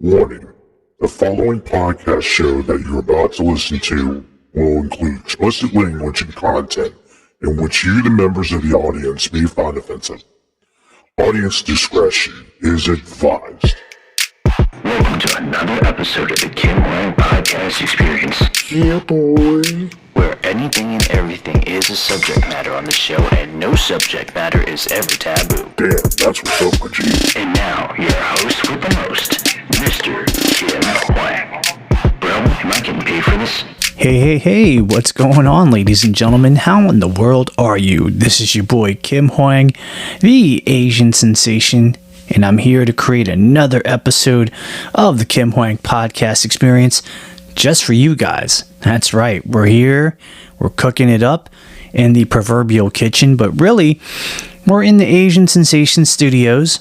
Warning: the following podcast show that you're about to listen to will include explicit language and content in which you, the members of the audience, may find offensive. Audience discretion is advised. Welcome to another episode of the Hoang podcast experience. Yeah, boy. Where anything and everything is a subject matter on the show, and no subject matter is ever taboo. Damn, that's what's up, my G. And now, your host with the most, Mr. Kim Hoang. Bro, am I getting paid for this? Hey, what's going on, ladies and gentlemen? How in the world are you? This is your boy, Kim Hoang, the Asian sensation, and I'm here to create another episode of the Kim Hoang podcast experience just for you guys. That's right, we're here, we're cooking it up in the proverbial kitchen, but really, we're in the Asian Sensation Studios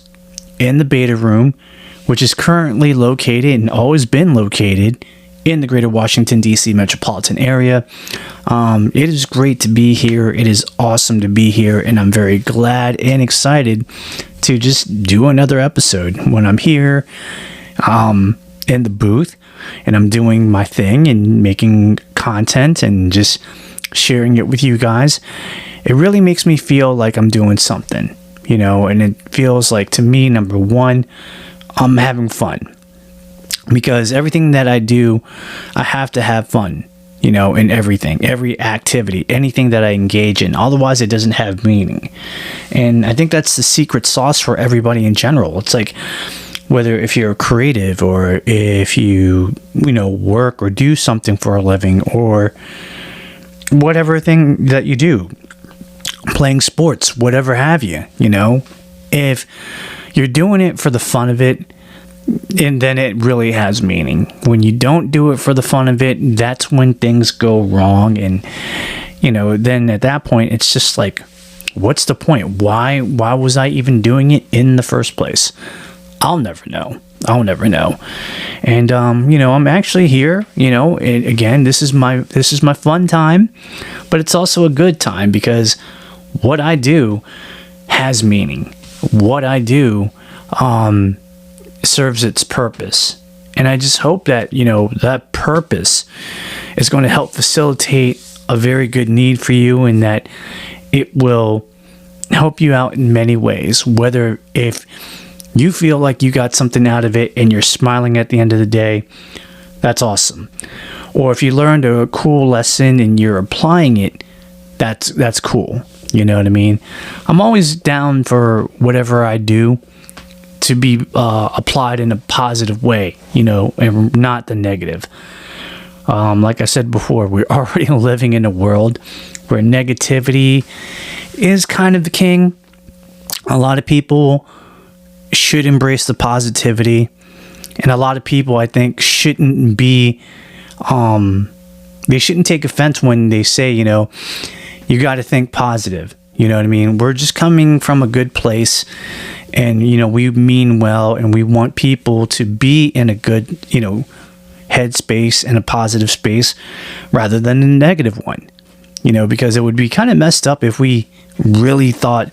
in the beta room, which is currently located and always been located in the greater Washington DC Metropolitan Area. It is great to be here. It is awesome to be here, and I'm very glad and excited to just do another episode when I'm here in the booth and I'm doing my thing and making content and just sharing it with you guys. It really makes me feel like I'm doing something, you know, and it feels like, to me, number one, I'm having fun. Because everything that I do, I have to have fun, you know, in everything, every activity, anything that I engage in. Otherwise, it doesn't have meaning. And I think that's the secret sauce for everybody in general. It's like, whether if you're creative or if you work or do something for a living or whatever thing that you do, playing sports, whatever have you, if you're doing it for the fun of it, and then it really has meaning. When you don't do it for the fun of it, that's when things go wrong. And, then at that point, it's just like, what's the point? Why was I even doing it in the first place? I'll never know. And, I'm actually here, and again, this is my fun time, but it's also a good time because what I do has meaning. What I do, serves its purpose, and I just hope that that purpose is going to help facilitate a very good need for you, and that it will help you out in many ways. Whether if you feel like you got something out of it and you're smiling at the end of the day, that's awesome. Or if you learned a cool lesson and you're applying it, that's cool. You know what I mean? I'm always down for whatever I do to be applied in a positive way, and not the negative. Like I said before, we're already living in a world where negativity is kind of the king. A lot of people should embrace the positivity, and a lot of people, I think, shouldn't be, they shouldn't take offense when they say, you got to think positive. You know what I mean? We're just coming from a good place, and, we mean well, and we want people to be in a good, headspace and a positive space rather than a negative one, because it would be kind of messed up if we really thought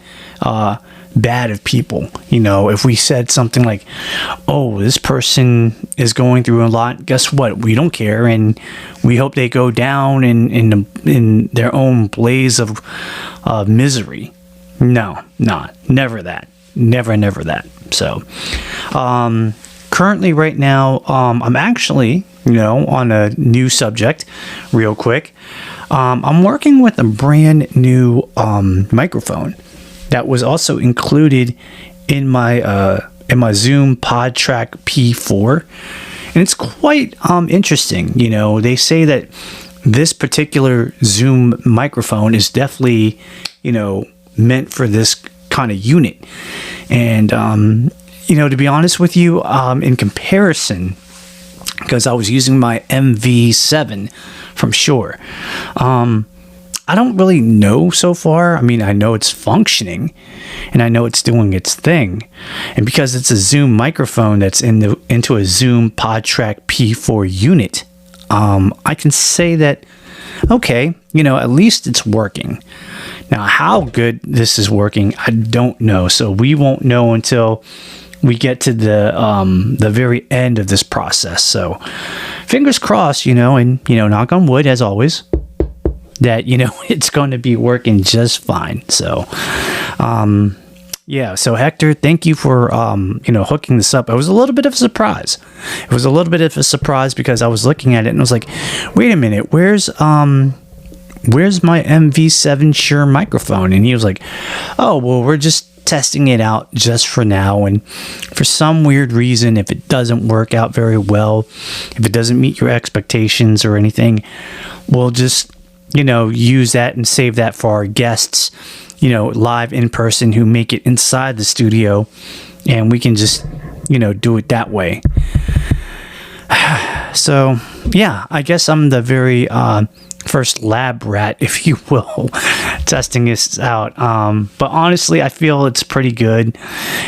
bad of people. If we said something like, oh, this person is going through a lot, guess what? We don't care, and we hope they go down in their own blaze of misery. No, never that. Never that. So, currently right now, I'm actually, on a new subject real quick. I'm working with a brand new microphone that was also included in my Zoom PodTrack P4, and it's quite interesting. They say that this particular Zoom microphone is definitely, meant for this kind of unit. And, to be honest with you, in comparison, because I was using my MV7 from Shure, I don't really know so far. I mean, I know it's functioning and I know it's doing its thing. And because it's a Zoom microphone that's into a Zoom PodTrack P4 unit, I can say that, okay, at least it's working. Now, how good this is working, I don't know. So we won't know until we get to the very end of this process. So fingers crossed, and knock on wood as always, that it's going to be working just fine. So yeah, so Hector, thank you for hooking this up. It was a little bit of a surprise. Because I was looking at it and I was like, wait a minute, where's my MV7 Shure microphone? And he was like, oh, well, we're just testing it out just for now, and for some weird reason, if it doesn't work out very well, if it doesn't meet your expectations or anything, we'll just use that and save that for our guests, live in person, who make it inside the studio, and we can just do it that way. So yeah, I guess I'm the very first lab rat, if you will, testing this out. But honestly, I feel it's pretty good.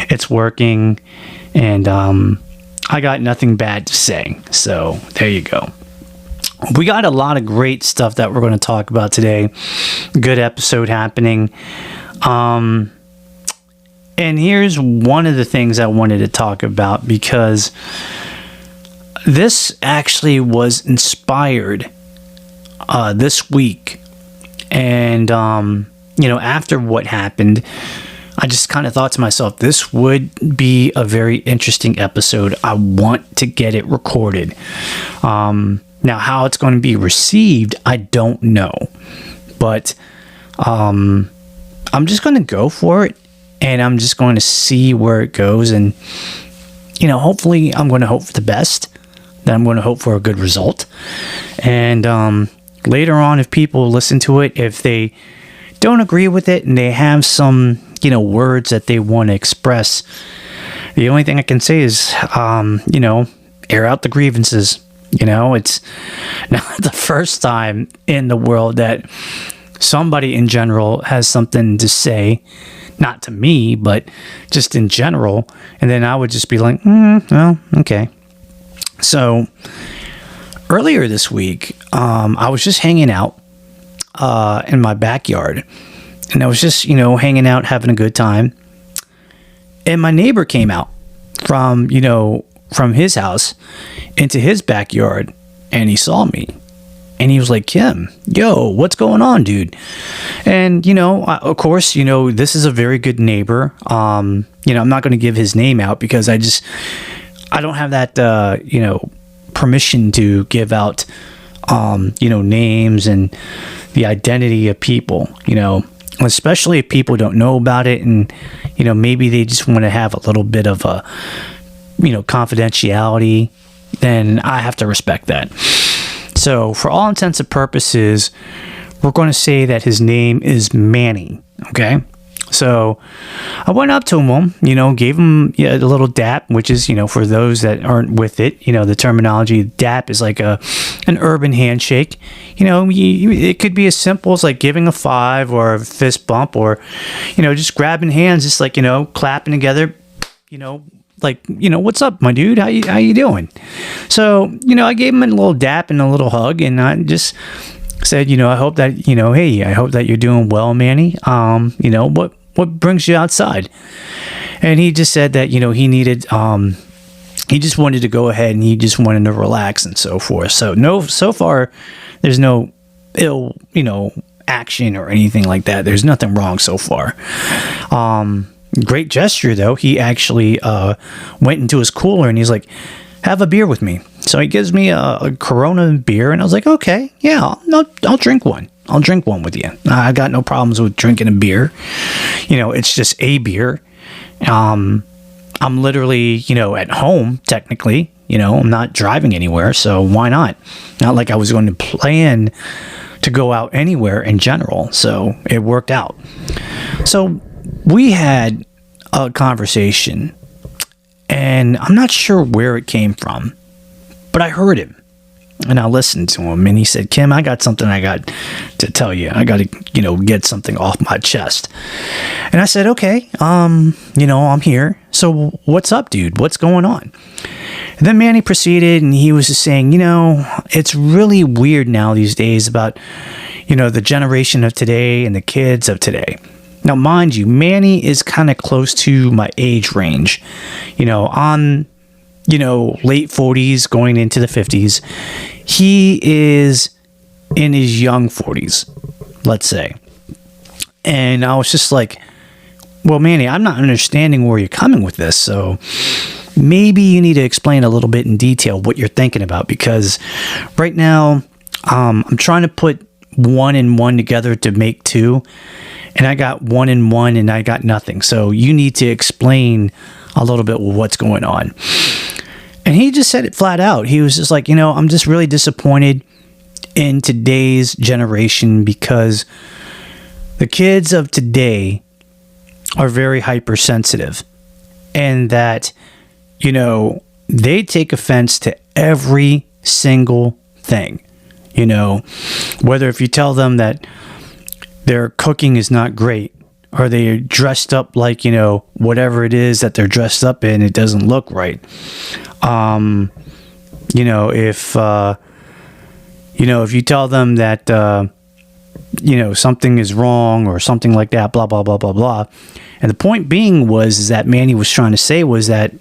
It's working, and I got nothing bad to say. So there you go. We got a lot of great stuff that we're going to talk about today. Good episode happening. And here's one of the things I wanted to talk about, because this actually was inspired this week. And, after what happened, I just kind of thought to myself, this would be a very interesting episode. I want to get it recorded. Now, how it's going to be received, I don't know. But I'm just going to go for it, and I'm just going to see where it goes. And, hopefully I'm going to hope for the best. Then I'm going to hope for a good result. And later on, if people listen to it, if they don't agree with it and they have some, words that they want to express, the only thing I can say is, air out the grievances. It's not the first time in the world that somebody in general has something to say, not to me, but just in general. And then I would just be like, well, okay. So earlier this week, I was just hanging out in my backyard, and I was just, hanging out, having a good time. And my neighbor came out from his house into his backyard, and he saw me, and he was like, Kim, yo, what's going on, dude? And, of course, this is a very good neighbor. I'm not going to give his name out, because I don't have that, permission to give out, names and the identity of people, especially if people don't know about it, and, maybe they just want to have a little bit of a, confidentiality, then I have to respect that. So for all intents and purposes, we're going to say that his name is Manny. Okay. So I went up to him, gave him a little dap, which is, for those that aren't with it, the terminology dap is like an urban handshake. It could be as simple as like giving a 5 or a fist bump, or, just grabbing hands, just like, clapping together, what's up, my dude? How you doing? So, I gave him a little dap and a little hug, and I just said, I hope that, hey, I hope that you're doing well, Manny. What brings you outside? And he just said that, he needed, he just wanted to go ahead, and he just wanted to relax and so forth. So far, there's no ill, action or anything like that. There's nothing wrong so far. Great gesture, though. He actually went into his cooler, and he's like, have a beer with me. So he gives me a Corona beer, and I was like, okay, yeah, I'll drink one. I'll drink one with you. I got no problems with drinking a beer. It's just a beer. I'm literally, at home, technically. I'm not driving anywhere, so why not? Not like I was going to plan to go out anywhere in general, so it worked out. So we had a conversation, and I'm not sure where it came from, but I heard him, and I listened to him, and he said, Kim, I got something I got to tell you. I got to, get something off my chest. And I said, okay, I'm here. So what's up, dude? What's going on? And then Manny proceeded, and he was just saying, it's really weird now these days about, the generation of today and the kids of today. Now, mind you, Manny is kind of close to my age range. I'm, late 40s going into the 50s. He is in his young 40s, let's say. And I was just like, well, Manny, I'm not understanding where you're coming with this. So maybe you need to explain a little bit in detail what you're thinking about, because right now I'm trying to put 1 and 1 together to make 2, and I got 1 and 1 and I got nothing. So you need to explain a little bit what's going on. And he just said it flat out. He was just like, I'm just really disappointed in today's generation, because the kids of today are very hypersensitive, and that, they take offense to every single thing. Whether if you tell them that their cooking is not great, or they're dressed up like, whatever it is that they're dressed up in, it doesn't look right. If you tell them that, something is wrong or something like that, blah, blah, blah, blah, blah. And the point being is that Manny was trying to say was that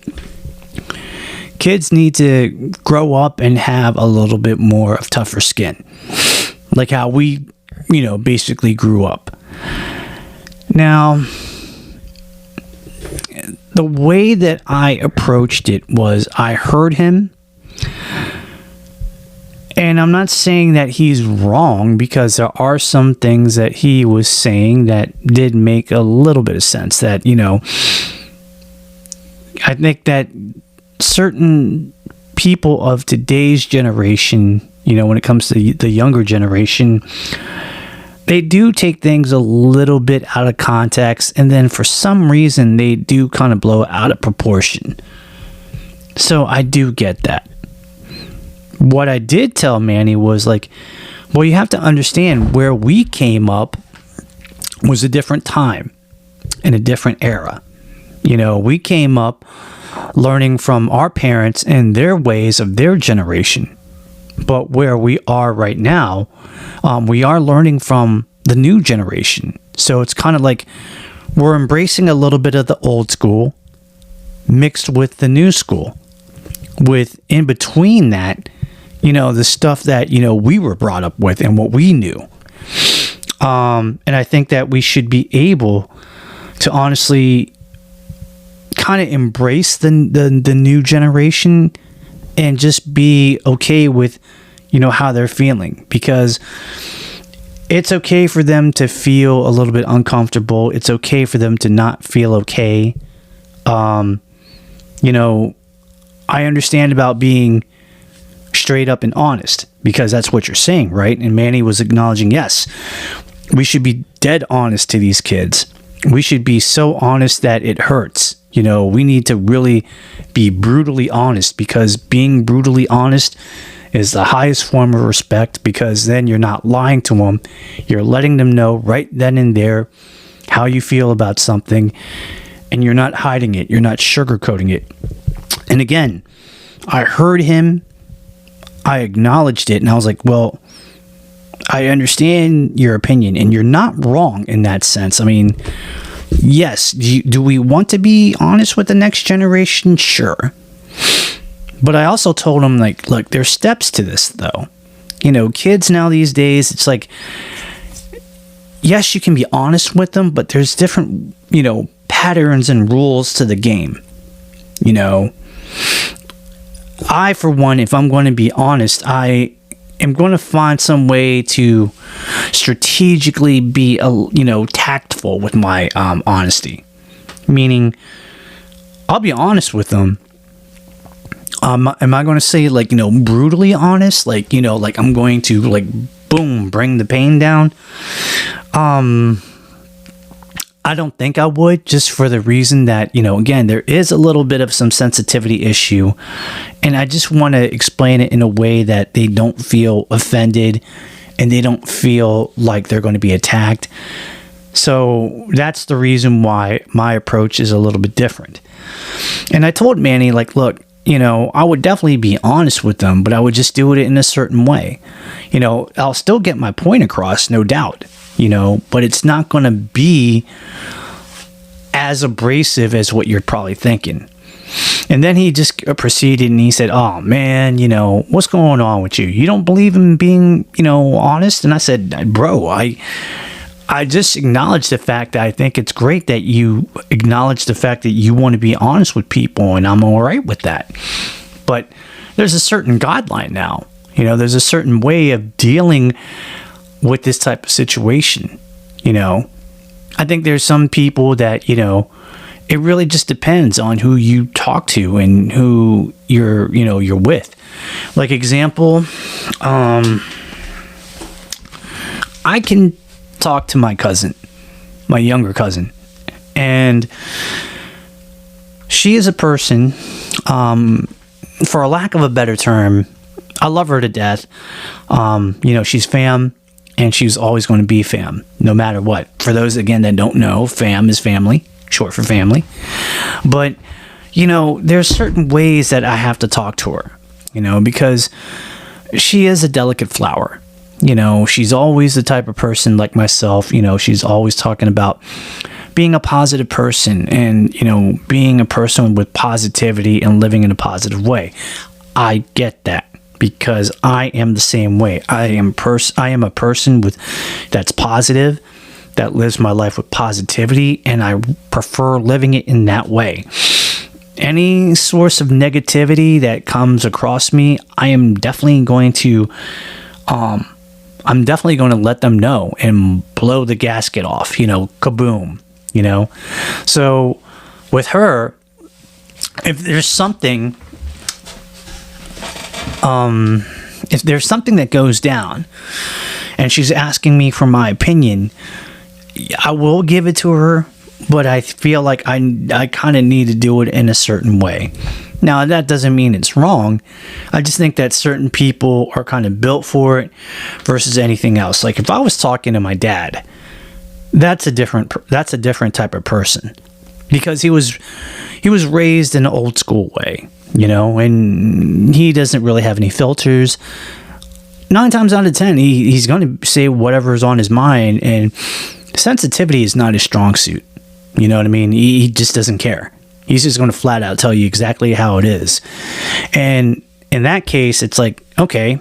kids need to grow up and have a little bit more of tougher skin, like how we, basically grew up. Now, the way that I approached it was I heard him, and I'm not saying that he's wrong, because there are some things that he was saying that did make a little bit of sense. That, I think that certain people of today's generation, when it comes to the younger generation, they do take things a little bit out of context, and then for some reason they do kind of blow it out of proportion. So I do get that. What I did tell Manny was like, well, you have to understand where we came up was a different time and a different era. We came up learning from our parents and their ways of their generation. But where we are right now, we are learning from the new generation. So it's kind of like we're embracing a little bit of the old school mixed with the new school. With in between that, the stuff that, we were brought up with and what we knew. And I think that we should be able to honestly kind of embrace the new generation and just be okay with, how they're feeling, because it's okay for them to feel a little bit uncomfortable. It's okay for them to not feel okay. I understand about being straight up and honest, because that's what you're saying, right? And Manny was acknowledging, yes, we should be dead honest to these kids. We should be so honest that it hurts. We need to really be brutally honest, because being brutally honest is the highest form of respect, because then you're not lying to them. You're letting them know right then and there how you feel about something, and you're not hiding it. You're not sugarcoating it. And again, I heard him. I acknowledged it, and I was like, well, I understand your opinion, and you're not wrong in that sense. I mean, yes, do we want to be honest with the next generation? Sure. But I also told him, like, look, there's steps to this, though. Kids now these days, it's like, yes, you can be honest with them, but there's different, patterns and rules to the game. I, for one, if I'm going to be honest, I am going to find some way to strategically be, tactful with my honesty. Meaning, I'll be honest with them. Am I going to say, brutally honest? Like I'm going to, boom, bring the pain down? I don't think I would, just for the reason that, again, there is a little bit of some sensitivity issue, and I just want to explain it in a way that they don't feel offended and they don't feel like they're going to be attacked. So that's the reason why my approach is a little bit different. And I told Manny, look, I would definitely be honest with them, but I would just do it in a certain way. I'll still get my point across, no doubt, but it's not going to be as abrasive as what you're probably thinking. And then he just proceeded and he said, "Oh man, what's going on with you? You don't believe in being, honest?" And I said, "Bro, I just acknowledge the fact that I think it's great that you acknowledge the fact that you want to be honest with people, and I'm all right with that. But there's a certain guideline now. There's a certain way of dealing with this type of situation. I think there's some people that, it really just depends on who you talk to and who you're with. Like example, I can talk to my cousin, my younger cousin, and she is a person, for a lack of a better term, I love her to death. She's fam, and she's always going to be fam, no matter what. For those, again, that don't know, fam is family, short for family. But, there's certain ways that I have to talk to her, because she is a delicate flower. She's always the type of person like myself. She's always talking about being a positive person and, being a person with positivity and living in a positive way. I get that because I am the same way. I am a person that's positive, that lives my life with positivity, and I prefer living it in that way. Any source of negativity that comes across me, I am definitely going to let them know and blow the gasket off, kaboom, So with her, if there's something that goes down and she's asking me for my opinion, I will give it to her, but I feel like I kind of need to do it in a certain way. Now, that doesn't mean it's wrong. I just think that certain people are kind of built for it versus anything else. Like if I was talking to my dad, that's a different type of person, because he was raised in an old school way, and he doesn't really have any filters. 9 times out of 10, he's going to say whatever is on his mind, and sensitivity is not his strong suit. You know what I mean? He just doesn't care. He's just going to flat out tell you exactly how it is. And in that case, it's like, okay,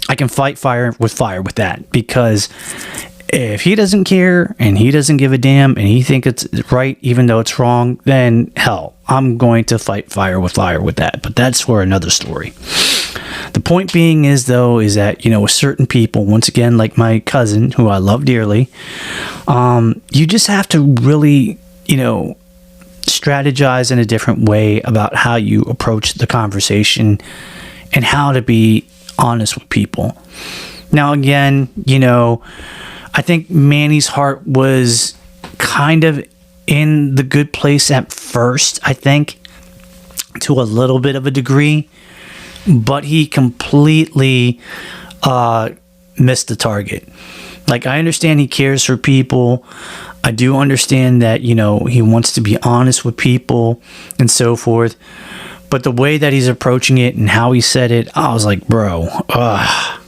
I can fight fire with that, because if he doesn't care and he doesn't give a damn and he thinks it's right even though it's wrong, then hell, I'm going to fight fire with that. But that's for another story. The point being is that, with certain people, once again, like my cousin, who I love dearly, you just have to really, strategize in a different way about how you approach the conversation and how to be honest with people. Now, again, I think Manny's heart was kind of in the good place at first, I think, to a little bit of a degree, but he completely missed the target. Like, I understand he cares for people. I do understand that, he wants to be honest with people and so forth. But the way that he's approaching it and how he said it, I was like, bro, I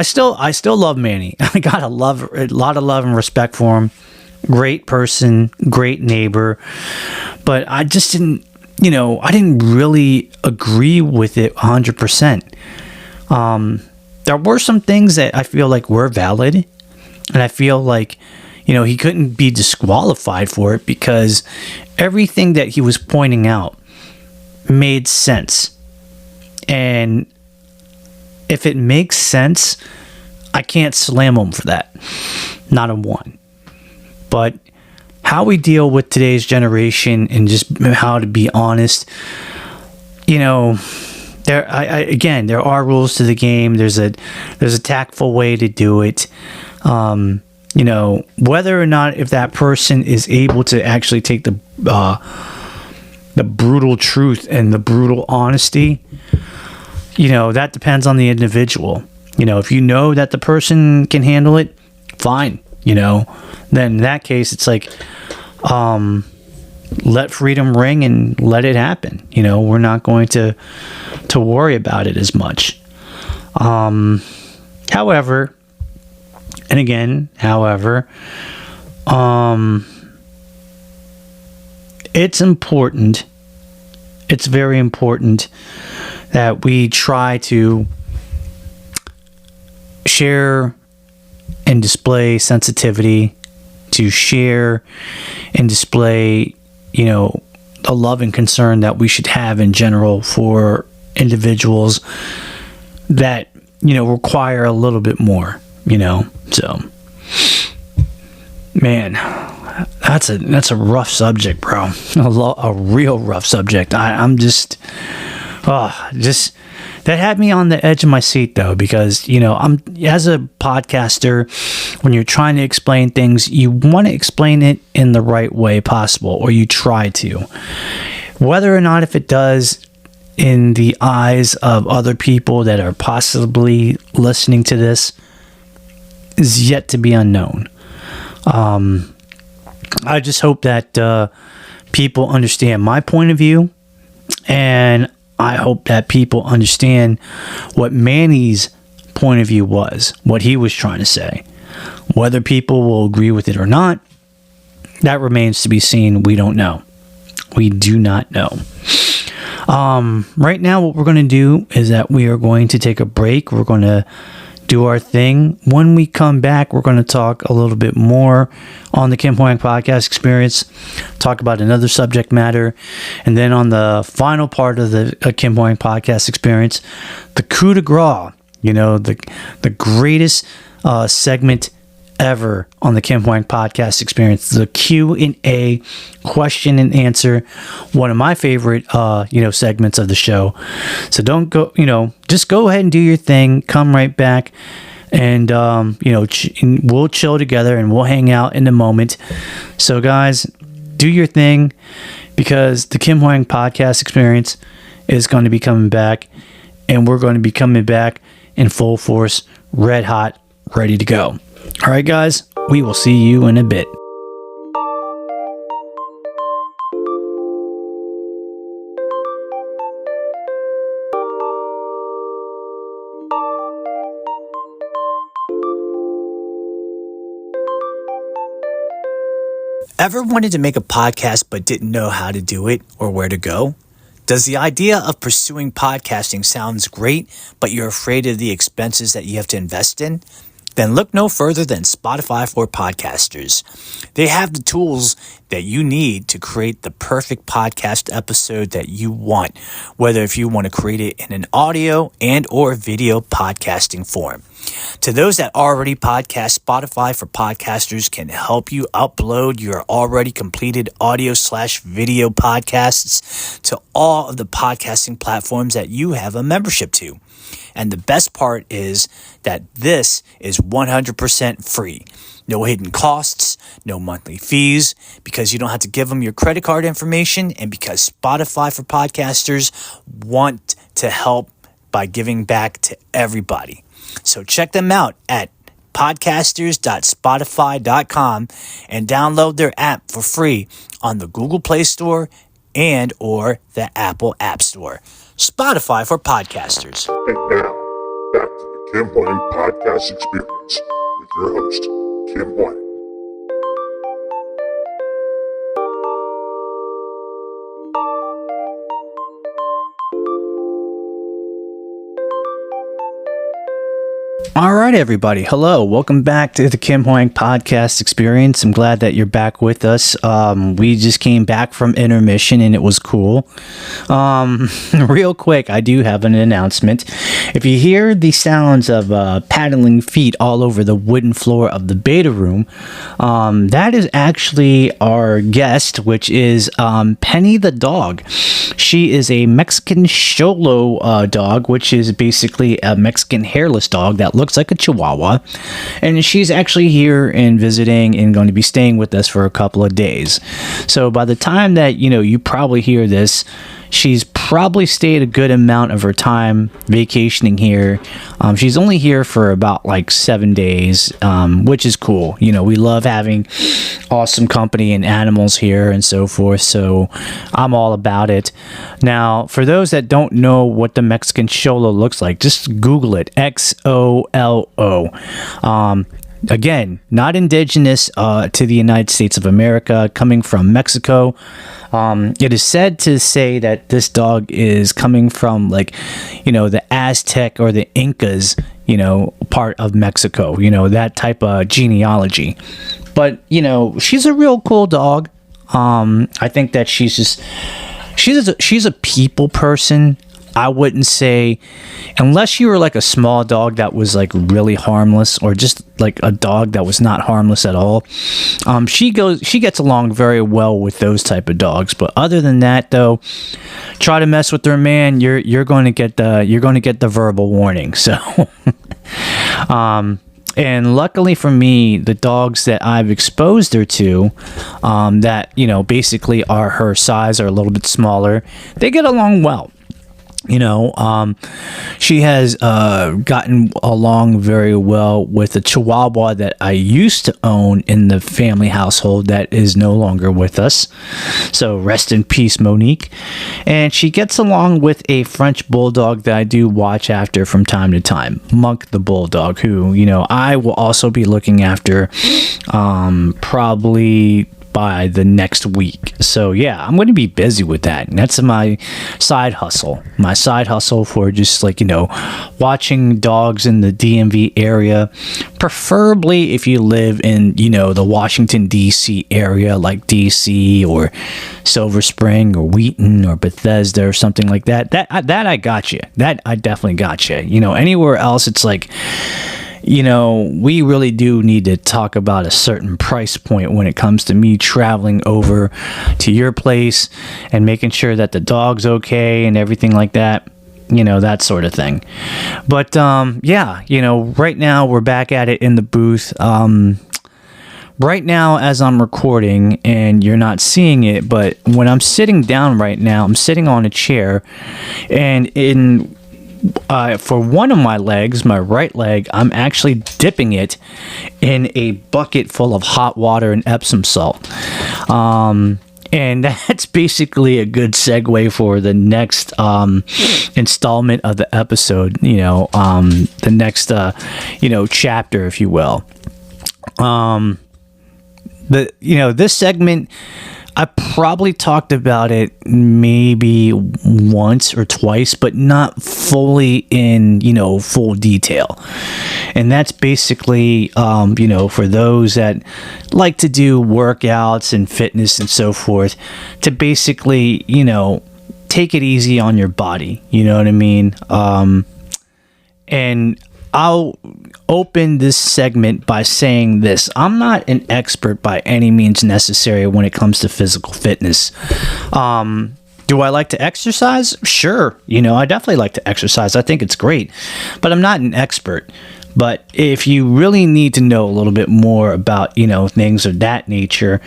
still love Manny. I got a lot of love and respect for him. Great person, great neighbor. But I just didn't, I didn't really agree with it 100%. There were some things that I feel like were valid. And I feel like, he couldn't be disqualified for it, because everything that he was pointing out made sense. And if it makes sense, I can't slam him for that. Not a one. But how we deal with today's generation and just how to be honest, there are rules to the game. There's a tactful way to do it. Whether or not if that person is able to actually take the brutal truth and the brutal honesty, that depends on the individual. If you know that the person can handle it, fine. Then in that case, it's like, let freedom ring and let it happen. We're not going to worry about it as much. However, it's important. It's very important that we try to share and display sensitivity, to share and display, the love and concern that we should have in general for individuals that, require a little bit more, So, man, that's a rough subject, bro. A real rough subject. I'm just that had me on the edge of my seat, though, because, I'm, as a podcaster, when you're trying to explain things, you want to explain it in the right way possible, or you try to. Whether or not if it does in the eyes of other people that are possibly listening to this is yet to be unknown. I just hope that people understand my point of view, and I hope that people understand what Manny's point of view was, what he was trying to say. Whether people will agree with it or not, that remains to be seen. We don't know. We do not know. Right now, what we're going to do is that we are going to take a break. We're going to do our thing. When we come back, we're going to talk a little bit more on the Kim Hoang podcast experience, talk about another subject matter, and then on the final part of the Kim Hoang podcast experience, the coup de grace, the greatest segment ever on the Kim Hoang podcast experience, the Q&A, question and answer, one of my favorite segments of the show. So don't go, just go ahead and do your thing, come right back, and we'll chill together and we'll hang out in the moment. So guys, do your thing, because the Kim Hoang podcast experience is going to be coming back, and we're going to be coming back in full force, red hot, ready to go. All right, guys, we will see you in a bit. Ever wanted to make a podcast but didn't know how to do it or where to go? Does the idea of pursuing podcasting sounds great, but you're afraid of the expenses that you have to invest in? Then look no further than Spotify for Podcasters. They have the tools that you need to create the perfect podcast episode that you want, whether if you want to create it in an audio and or video podcasting form. To those that already podcast, Spotify for Podcasters can help you upload your already completed audio/video podcasts to all of the podcasting platforms that you have a membership to. And the best part is that this is 100% free. No hidden costs, no monthly fees, because you don't have to give them your credit card information, and because Spotify for Podcasters want to help by giving back to everybody. So check them out at podcasters.spotify.com and download their app for free on the Google Play Store and or the Apple App Store. Spotify for Podcasters. And now, back to the Kim Hoang podcast experience with your host, Kim Hoang. All right, everybody. Hello. Welcome back to the Kim Hoang podcast experience. I'm glad that you're back with us. We just came back from intermission and it was cool. Real quick, I do have an announcement. If you hear the sounds of paddling feet all over the wooden floor of the beta room, that is actually our guest, which is Penny the dog. She is a Mexican Xolo dog, which is basically a Mexican hairless dog that looks like a Chihuahua, and she's actually here and visiting and going to be staying with us for a couple of days. So by the time that you probably hear this, she's probably stayed a good amount of her time vacationing here. She's only here for about like 7 days, which is cool. You know, we love having awesome company and animals here and so forth, so I'm all about it. Now, for those that don't know what the Mexican Xolo looks like, just Google it, Xolo. Again, not indigenous to the United States of America, coming from Mexico. It is said to say that this dog is coming from, like, you know, the Aztec or the Incas, you know, part of Mexico, you know, that type of genealogy. But, you know, she's a real cool dog. I think that she's a people person. I wouldn't say, unless you were like a small dog that was like really harmless, or just like a dog that was not harmless at all. She gets along very well with those type of dogs. But other than that, though, try to mess with her, man, you're going to get the verbal warning. So, and luckily for me, the dogs that I've exposed her to, that, you know, basically are her size or a little bit smaller, they get along well. You know, she has gotten along very well with a Chihuahua that I used to own in the family household that is no longer with us. So rest in peace, Monique. And she gets along with a French Bulldog that I do watch after from time to time, Monk the Bulldog, who, you know, I will also be looking after probably by the next week. So yeah, I'm going to be busy with that. And that's my side hustle. My side hustle for just, like, you know, watching dogs in the DMV area. Preferably if you live in, you know, the Washington DC area, like DC or Silver Spring or Wheaton or Bethesda or something like that. That I got you. That I definitely got you. You know, anywhere else, it's like, you know, we really do need to talk about a certain price point when it comes to me traveling over to your place and making sure that the dog's okay and everything like that. You know, that sort of thing. But, yeah, you know, right now we're back at it in the booth. Right now, as I'm recording, and you're not seeing it, but when I'm sitting down right now, I'm sitting on a chair, and for one of my legs, my right leg, I'm actually dipping it in a bucket full of hot water and Epsom salt. And that's basically a good segue for the next installment of the episode, you know, the next, you know, chapter, if you will. This segment, I probably talked about it maybe once or twice, but not fully in, you know, full detail. And that's basically, you know, for those that like to do workouts and fitness and so forth, to basically, you know, take it easy on your body. You know what I mean? And I'll open this segment by saying this. I'm not an expert by any means necessary when it comes to physical fitness. Do I like to exercise? Sure. You know, I definitely like to exercise. I think it's great. But I'm not an expert. But if you really need to know a little bit more about, you know, things of that nature,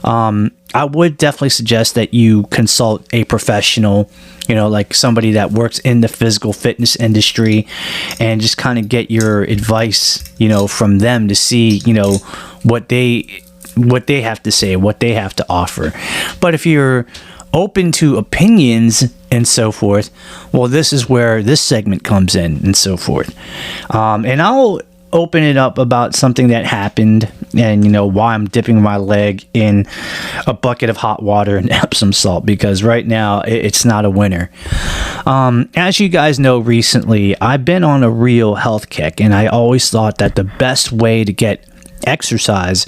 I would definitely suggest that you consult a professional, you know, like somebody that works in the physical fitness industry, and just kind of get your advice, you know, from them to see, you know, what they have to say, what they have to offer. But if you're open to opinions and so forth, well, this is where this segment comes in and so forth. And I'll open it up about something that happened, and, you know, why I'm dipping my leg in a bucket of hot water and Epsom salt, because right now it's not a winner. As you guys know, recently I've been on a real health kick, and I always thought that the best way to get exercise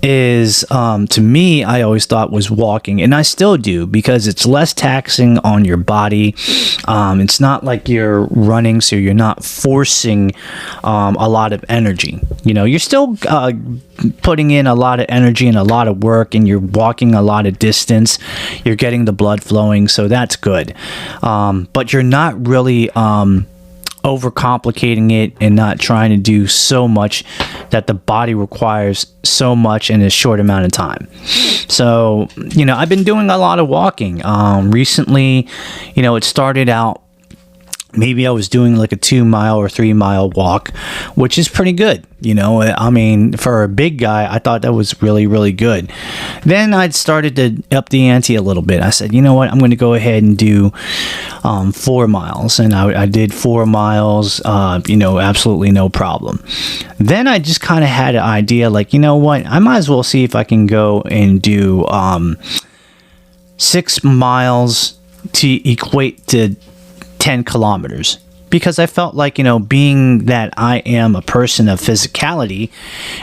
is, to me, I always thought was walking, and I still do, because it's less taxing on your body. It's not like you're running, so you're not forcing a lot of energy. You know, you're still putting in a lot of energy and a lot of work, and you're walking a lot of distance. You're getting the blood flowing, so that's good. But you're not really overcomplicating it and not trying to do so much that the body requires so much in a short amount of time. So, I've been doing a lot of walking. Recently, it started out, maybe I was doing like a 2-mile or 3-mile walk, which is pretty good. I mean, for a big guy, I thought that was really, really good. Then I started to up the ante a little bit. I said, you know what, I'm going to go ahead and do 4 miles. And I did 4 miles, absolutely no problem. Then I just kind of had an idea, like, you know what, I might as well see if I can go and do 6 miles to equate to 10 kilometers, because I felt like, being that I am a person of physicality,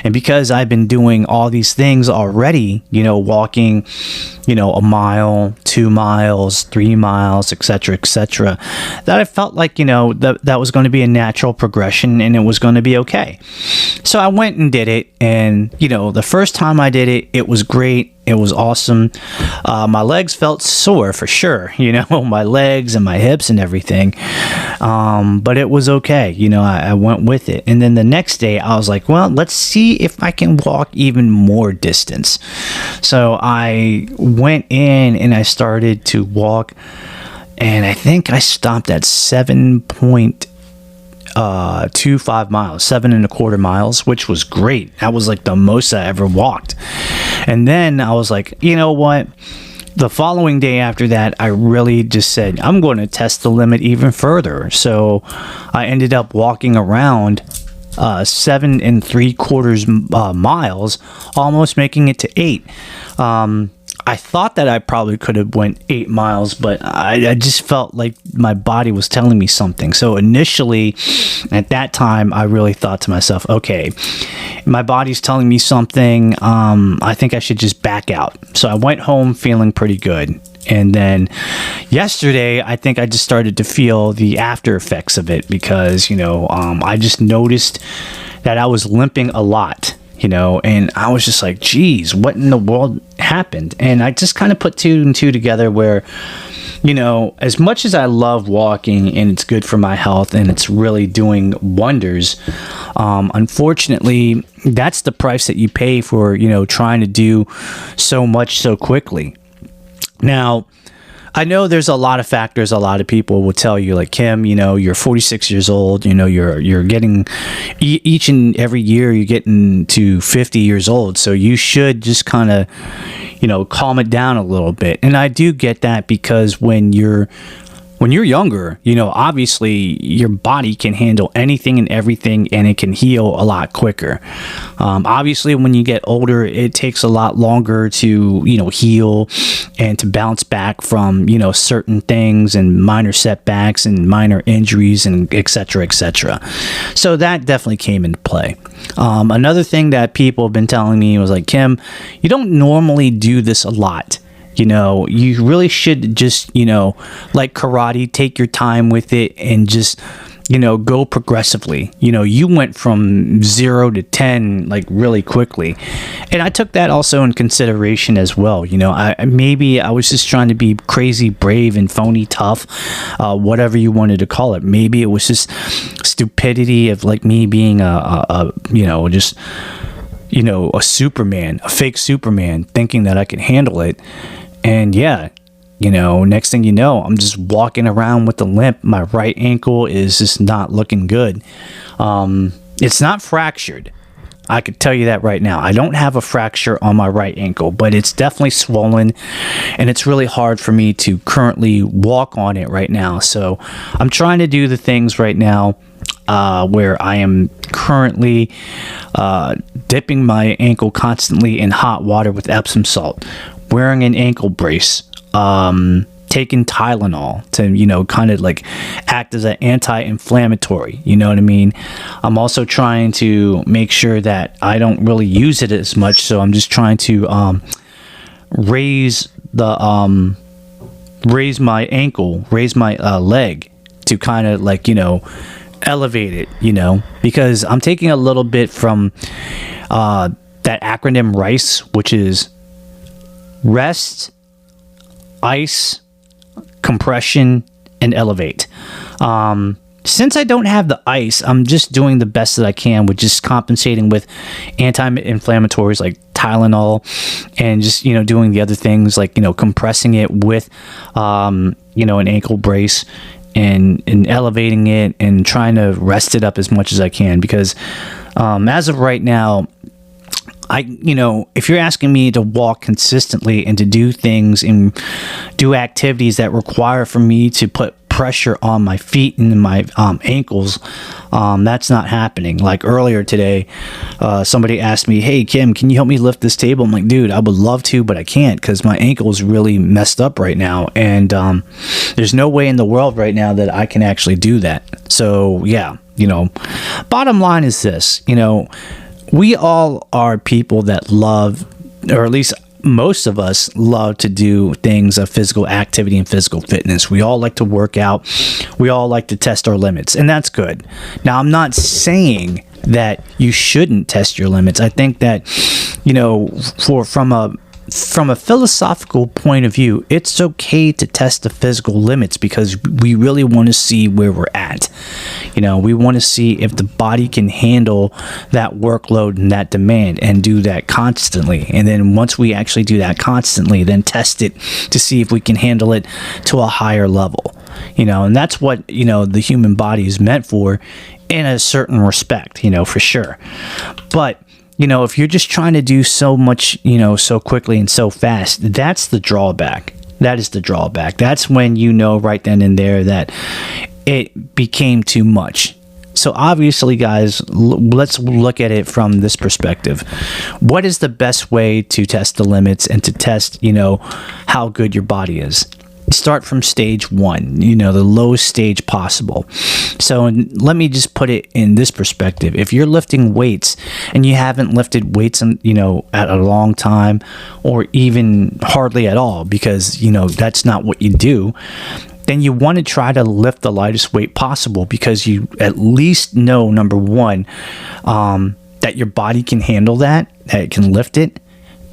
and because I've been doing all these things already, walking, a mile, 2 miles, 3 miles, etc., that I felt like, that was going to be a natural progression and it was going to be okay. So I went and did it, and, the first time I did it, it was great. It was awesome. My legs felt sore for sure, my legs and my hips and everything. But it was okay. I went with it. And then the next day I was like, well, let's see if I can walk even more distance. So I went in and I started to walk, and I think I stopped at 7.25 miles, 7.25 miles, which was great. That was like the most I ever walked. And then I was like, you know what? The following day after that, I really just said, I'm going to test the limit even further. So I ended up walking around 7.75 miles, almost making it to 8. I thought that I probably could have went 8 miles, but I just felt like my body was telling me something. So initially, at that time, I really thought to myself, okay, my body's telling me something. I think I should just back out. So I went home feeling pretty good. And then yesterday, I think I just started to feel the after effects of it, because, I just noticed that I was limping a lot. And I was just like, geez, what in the world happened? And I just kind of put 2 and 2 together where, as much as I love walking and it's good for my health and it's really doing wonders, unfortunately, that's the price that you pay for, trying to do so much so quickly. Now, I know there's a lot of factors. A lot of people will tell you, like, Kim, you're 46 years old. You're getting each and every year you're getting to 50 years old. So you should just kind of, calm it down a little bit. And I do get that, because when you're younger, obviously your body can handle anything and everything, and it can heal a lot quicker. Obviously, when you get older, it takes a lot longer to, heal and to bounce back from, certain things and minor setbacks and minor injuries and et cetera, et cetera. So that definitely came into play. Another thing that people have been telling me was like, Kim, you don't normally do this a lot. You really should just, like karate, take your time with it and just, go progressively. You went from 0 to 10, like, really quickly. And I took that also in consideration as well. Maybe I was just trying to be crazy, brave, and phony tough, whatever you wanted to call it. Maybe it was just stupidity of, like, me being a Superman, a fake Superman, thinking that I could handle it. And yeah, next thing you know, I'm just walking around with a limp. My right ankle is just not looking good. It's not fractured. I could tell you that right now. I don't have a fracture on my right ankle, but it's definitely swollen, and it's really hard for me to currently walk on it right now. So I'm trying to do the things right now where I am currently dipping my ankle constantly in hot water with Epsom salt, wearing an ankle brace, taking Tylenol to, kind of like act as an anti-inflammatory, you know what I mean? I'm also trying to make sure that I don't really use it as much, so I'm just trying to raise my ankle, raise my leg to kind of like, elevate it, because I'm taking a little bit from that acronym RICE, which is rest, ice, compression, and elevate. since I don't have the ice, I'm just doing the best that I can with just compensating with anti-inflammatories like Tylenol, and just, doing the other things like, compressing it with, an ankle brace, and elevating it and trying to rest it up as much as I can, because as of right now, if you're asking me to walk consistently and to do things and do activities that require for me to put pressure on my feet and my ankles, that's not happening. Like earlier today, somebody asked me, "Hey Kim, can you help me lift this table?" I'm like, "Dude, I would love to, but I can't because my ankle is really messed up right now, and there's no way in the world right now that I can actually do that." So yeah, bottom line is this, we all are people that love, or at least most of us love to do things of physical activity and physical fitness. We all like to work out. We all like to test our limits, and that's good. Now, I'm not saying that you shouldn't test your limits. I think that, from a philosophical point of view, it's okay to test the physical limits because we really want to see where we're at. We want to see if the body can handle that workload and that demand, and do that constantly. And then once we actually do that constantly, then test it to see if we can handle it to a higher level. And that's what, the human body is meant for in a certain respect, for sure. But if you're just trying to do so much, so quickly and so fast, that's the drawback. That is the drawback. That's when right then and there that it became too much. So obviously, guys, let's look at it from this perspective. What is the best way to test the limits and to test, how good your body is? Start from stage 1, the lowest stage possible. So let me just put it in this perspective. If you're lifting weights and you haven't lifted weights at a long time, or even hardly at all, because that's not what you do, then you want to try to lift the lightest weight possible, because you at least know, number one, that your body can handle that it can lift it,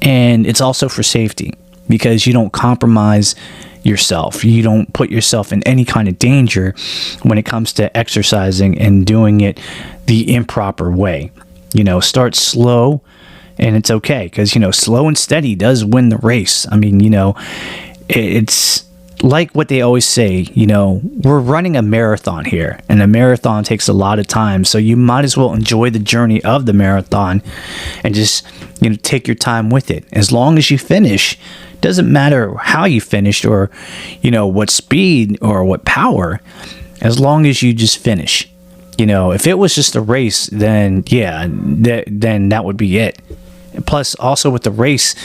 and it's also for safety, because you don't compromise yourself. You don't put yourself in any kind of danger when it comes to exercising and doing it the improper way. Start slow, and it's okay, because slow and steady does win the race. I mean, it's like what they always say, we're running a marathon here, and a marathon takes a lot of time, so you might as well enjoy the journey of the marathon and just take your time with it. As long as you finish, doesn't matter how you finished, or what speed or what power, as long as you just finish. If it was just a race, then yeah, then that would be it. Plus, also with the race,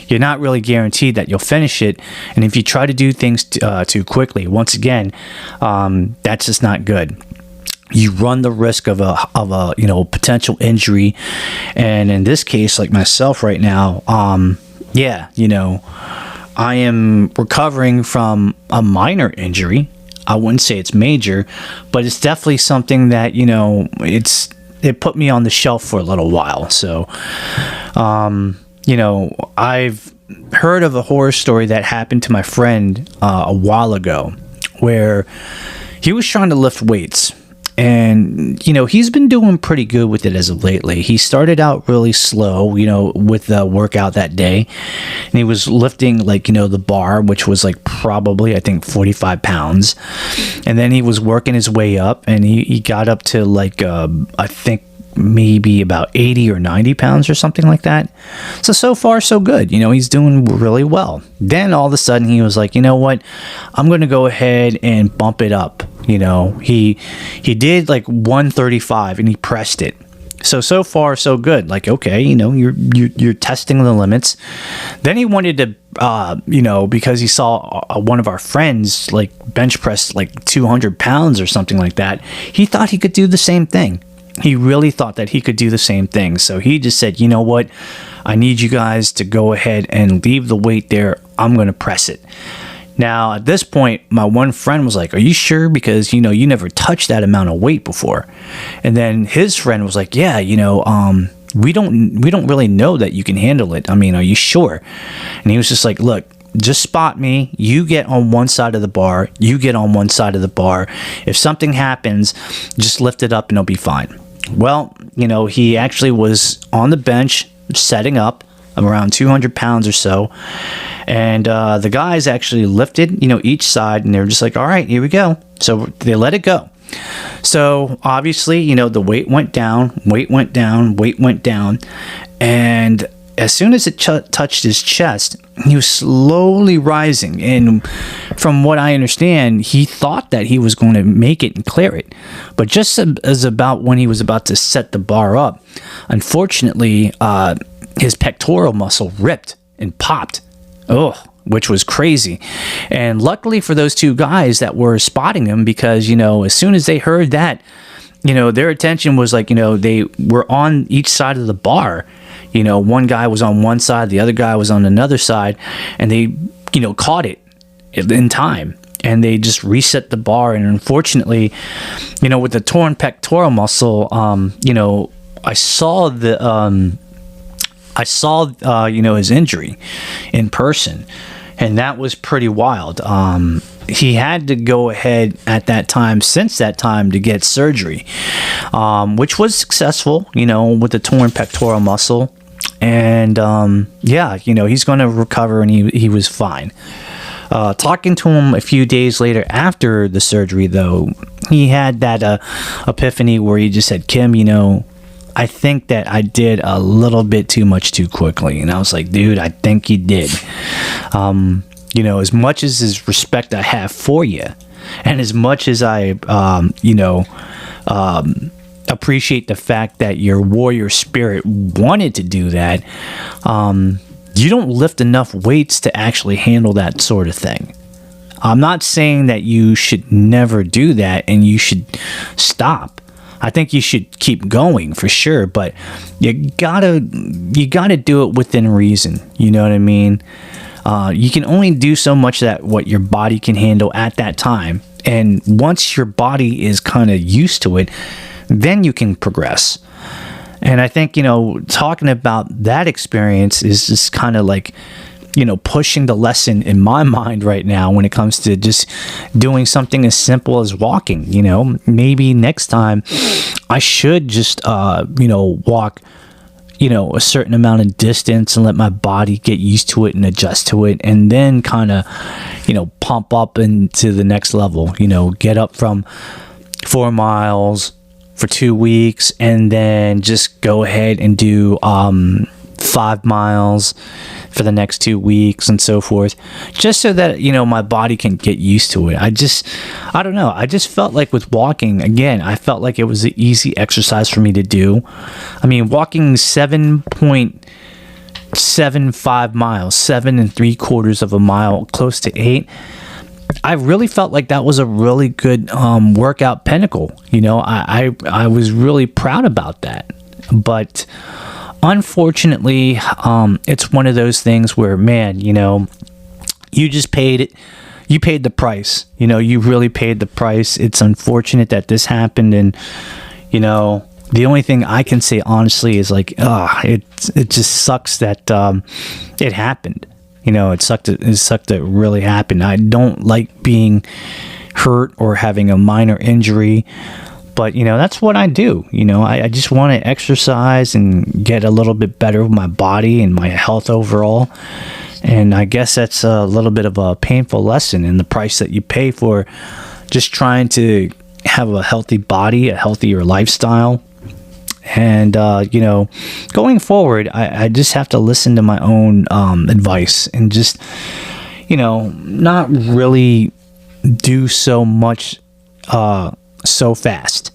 you're not really guaranteed that you'll finish it, and if you try to do things too quickly, once again, that's just not good. You run the risk of a potential injury, and in this case, like myself right now, I am recovering from a minor injury. I wouldn't say it's major, but it's definitely something that it put me on the shelf for a little while. So, I've heard of a horror story that happened to my friend a while ago, where he was trying to lift weights. And, he's been doing pretty good with it as of lately. He started out really slow, with the workout that day. And he was lifting, the bar, which was, probably, I think, 45 pounds. And then he was working his way up, and he got up to, I think, maybe about 80 or 90 pounds or something like that. So far, so good. He's doing really well. Then, all of a sudden, he was like, you know what? I'm going to go ahead and bump it up. He did 135, and he pressed it. So far, so good. Okay, you're testing the limits. Then he wanted to, because he saw one of our friends bench press 200 pounds or something like that. He thought he could do the same thing. He really thought that he could do the same thing. So he just said, you know what? I need you guys to go ahead and leave the weight there. I'm going to press it. Now, at this point, my one friend was like, are you sure? Because, you never touched that amount of weight before. And then his friend was like, yeah, we don't really know that you can handle it. I mean, are you sure? And he was just like, look, just spot me. You get on one side of the bar. You get on one side of the bar. If something happens, just lift it up and it'll be fine. Well, he actually was on the bench setting up around 200 pounds or so. And the guys actually lifted, each side, and they were just like, all right, here we go. So they let it go. So obviously, the weight went down, and as soon as it touched his chest, he was slowly rising. And from what I understand, he thought that he was going to make it and clear it. But just as about when he was about to set the bar up, unfortunately, his pectoral muscle ripped and popped. Which was crazy. And luckily for those two guys that were spotting him, because, as soon as they heard that, their attention was like, they were on each side of the bar. One guy was on one side, the other guy was on another side, and they, caught it in time. And they just reset the bar. And unfortunately, with the torn pectoral muscle, I saw his injury in person, and that was pretty wild. He had to go ahead since that time to get surgery, which was successful, with the torn pectoral muscle. And, he's going to recover, and he was fine. Talking to him a few days later after the surgery, though, he had that epiphany where he just said, Kim, I think that I did a little bit too much too quickly. And I was like, dude, I think you did. As much as respect I have for you, and as much as I, appreciate the fact that your warrior spirit wanted to do that, you don't lift enough weights to actually handle that sort of thing. I'm not saying that you should never do that and you should stop. I think you should keep going for sure, but you gotta do it within reason. You know what I mean? You can only do so much that what your body can handle at that time, and once your body is kind of used to it, then you can progress. And I think talking about that experience is just kind of like, pushing the lesson in my mind right now when it comes to just doing something as simple as walking. Maybe next time I should just, walk, a certain amount of distance and let my body get used to it and adjust to it. And then kind of, pump up into the next level, get up from 4 miles for 2 weeks and then just go ahead and do, 5 miles for the next 2 weeks and so forth, just so that my body can get used to it. I don't know, I just felt like with walking, again, I felt like it was an easy exercise for me to do. I mean, walking 7.75 miles, 7 3/4 of a mile, close to 8, I really felt like that was a really good workout pinnacle. I was really proud about that. But unfortunately, it's one of those things where, man, you just paid it. You paid the price. You really paid the price. It's unfortunate that this happened, and the only thing I can say honestly is like, it just sucks that it happened. It sucked that it really happened. I don't like being hurt or having a minor injury. But, that's what I do. I just want to exercise and get a little bit better with my body and my health overall. And I guess that's a little bit of a painful lesson in the price that you pay for just trying to have a healthy body, a healthier lifestyle. And, going forward, I just have to listen to my own advice and just, not really do so much so fast.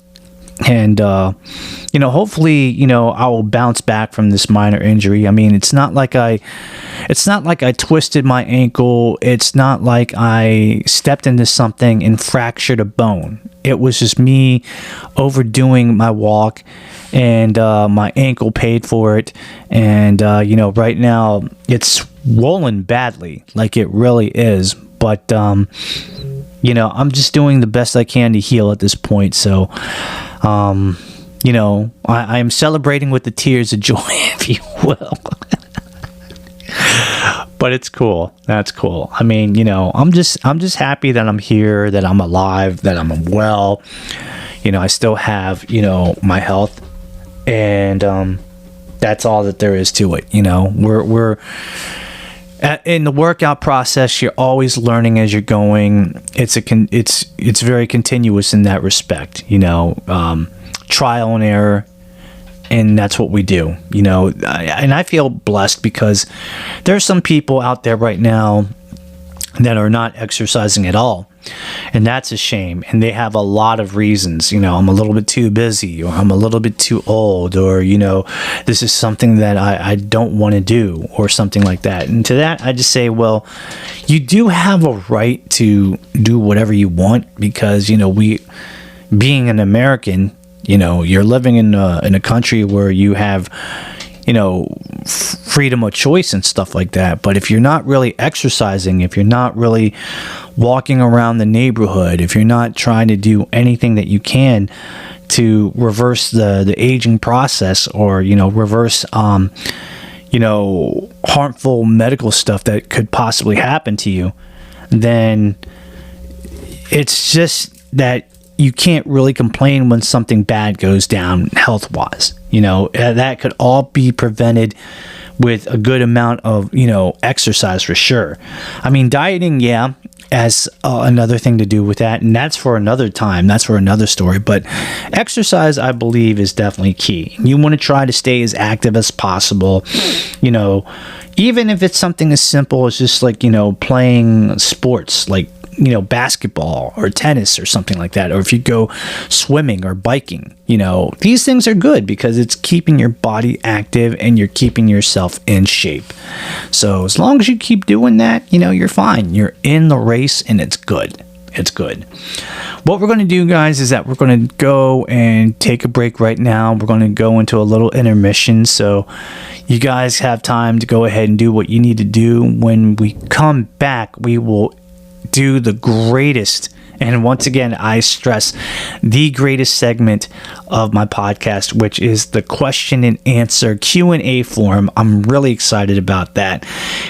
And hopefully I will bounce back from this minor injury. I mean, it's not like I twisted my ankle. It's not like I stepped into something and fractured a bone. It was just me overdoing my walk, and my ankle paid for it. And right now it's swollen badly, like it really is. But I'm just doing the best I can to heal at this point. So, I am celebrating with the tears of joy, if you will. But it's cool. That's cool. I mean, you know, I'm just happy that I'm here, that I'm alive, that I'm well. You know, I still have, you know, my health, and that's all that there is to it. You know, we're in the workout process. You're always learning as you're going. It's very continuous in that respect. You know, trial and error. And that's what we do, you know, and I feel blessed because there are some people out there right now that are not exercising at all. And that's a shame. And they have a lot of reasons. You know, I'm a little bit too busy, or I'm a little bit too old, or, you know, this is something that I don't want to do, or something like that. And to that, I just say, well, you do have a right to do whatever you want, because, you know, being an American, you know, you're living in a country where you have, you know, freedom of choice and stuff like that. But if you're not really exercising, if you're not really walking around the neighborhood, if you're not trying to do anything that you can to reverse the aging process, or, you know, reverse, you know, harmful medical stuff that could possibly happen to you, then it's just that you can't really complain when something bad goes down health-wise. You know, that could all be prevented with a good amount of, you know, exercise for sure. I mean, dieting, yeah, has another thing to do with that, and that's for another time. That's for another story. But exercise, I believe, is definitely key. You want to try to stay as active as possible, you know, even if it's something as simple as just like, you know, playing sports like, you know, basketball or tennis or something like that, or if you go swimming or biking. You know, these things are good because it's keeping your body active and you're keeping yourself in shape. So as long as you keep doing that, you know, you're fine. You're in the race, and it's good. It's good. What we're going to do, guys, is that we're going to go and take a break right now. We're going to go into a little intermission, so you guys have time to go ahead and do what you need to do. When we come back, we will do the greatest, and once again, I stress, the greatest segment of my podcast, which is the question and answer Q&A forum. I'm really excited about that.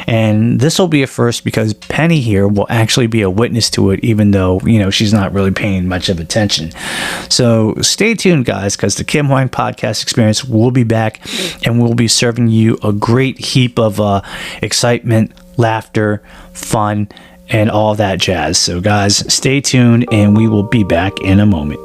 And this will be a first because Penny here will actually be a witness to it, even though, you know, she's not really paying much of attention. So stay tuned, guys, because the Kim Hoang podcast experience will be back, and we'll be serving you a great heap of excitement, laughter, fun, and all that jazz. So guys, stay tuned, and we will be back in a moment.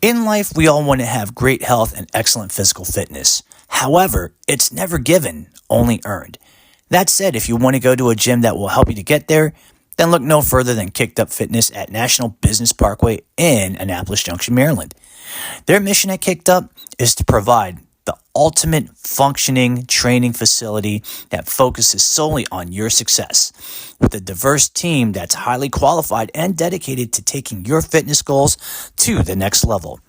In life, we all want to have great health and excellent physical fitness. However, it's never given, only earned. That said, if you want to go to a gym that will help you to get there, then look no further than Kicked Up Fitness at National Business Parkway in Annapolis Junction, Maryland. Their mission at Kicked Up is to provide the ultimate functioning training facility that focuses solely on your success, with a diverse team that's highly qualified and dedicated to taking your fitness goals to the next level.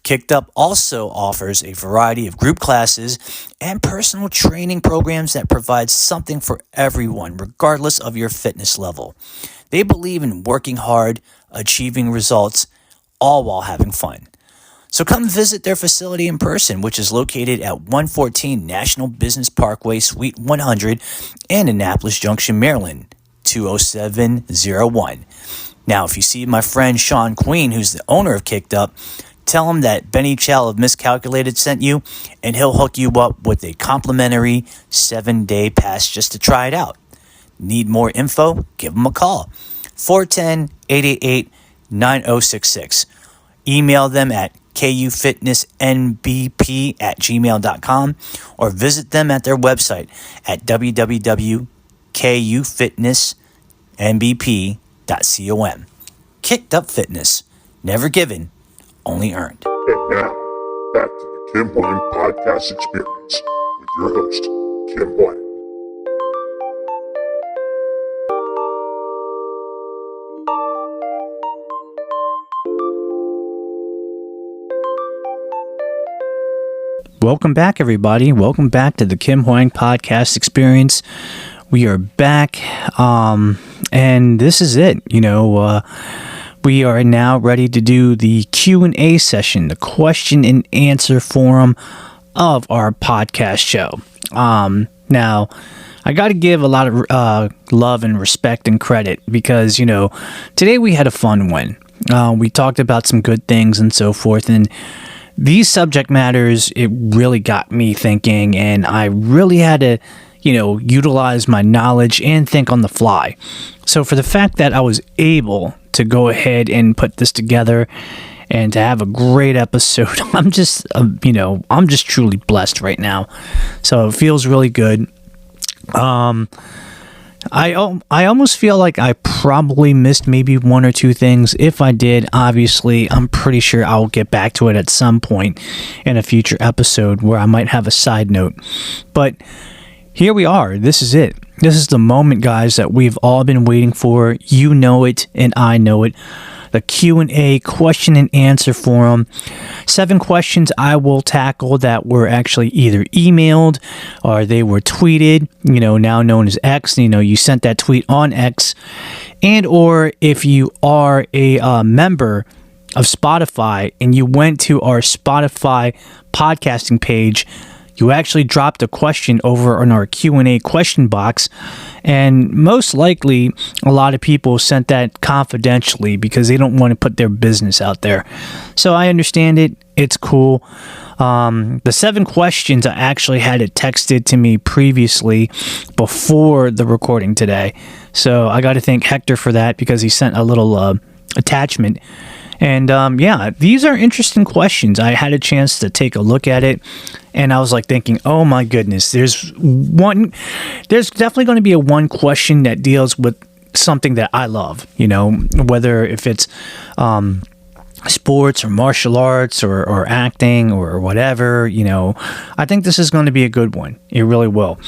Kicked Up also offers a variety of group classes and personal training programs that provide something for everyone, regardless of your fitness level. They believe in working hard, achieving results, all while having fun. So come visit their facility in person, which is located at 114 National Business Parkway, Suite 100 in Annapolis Junction, Maryland, 20701. Now, if you see my friend Sean Queen, who's the owner of Kicked Up, tell him that Benny Chow of Miscalculated sent you, and he'll hook you up with a complimentary 7-day pass just to try it out. Need more info? Give him a call. 410-888-9066. Email them at kufitnessnbp@gmail.com or visit them at their website at www.kufitnessnbp.com. Kicked Up Fitness. Never given, only earned. And now, back to the Kim Hoang podcast experience with your host, Kim Hoang. Welcome back, everybody. Welcome back to the Kim Hoang podcast experience, We are back, and this is it. We are now ready to do the Q&A session, the question and answer forum of our podcast show. Now, I got to give a lot of love and respect and credit because, today we had a fun one. We talked about some good things and so forth, and these subject matters, it really got me thinking, and I really had to, utilize my knowledge and think on the fly. So for the fact that I was able to go ahead and put this together and to have a great episode, I'm just truly blessed right now. So it feels really good. I almost feel like I probably missed maybe one or two things. If I did, obviously, I'm pretty sure I'll get back to it at some point in a future episode where I might have a side note. But here we are. This is it. This is the moment, guys, that we've all been waiting for. You know it, and I know it. The Q&A question and answer forum. 7 questions I will tackle that were actually either emailed or they were tweeted, now known as X. You sent that tweet on X. And or if you are a member of Spotify and you went to our Spotify podcasting page, you actually dropped a question over on our Q&A question box, and most likely a lot of people sent that confidentially because they don't want to put their business out there. So I understand it. It's cool. The 7 questions I actually had it texted to me previously before the recording today. So I got to thank Hector for that because he sent a little attachment. And these are interesting questions. I had a chance to take a look at it, and I was like thinking, oh my goodness, there's definitely going to be one question that deals with something that I love, whether if it's sports or martial arts or acting or whatever, I think this is going to be a good one. It really will.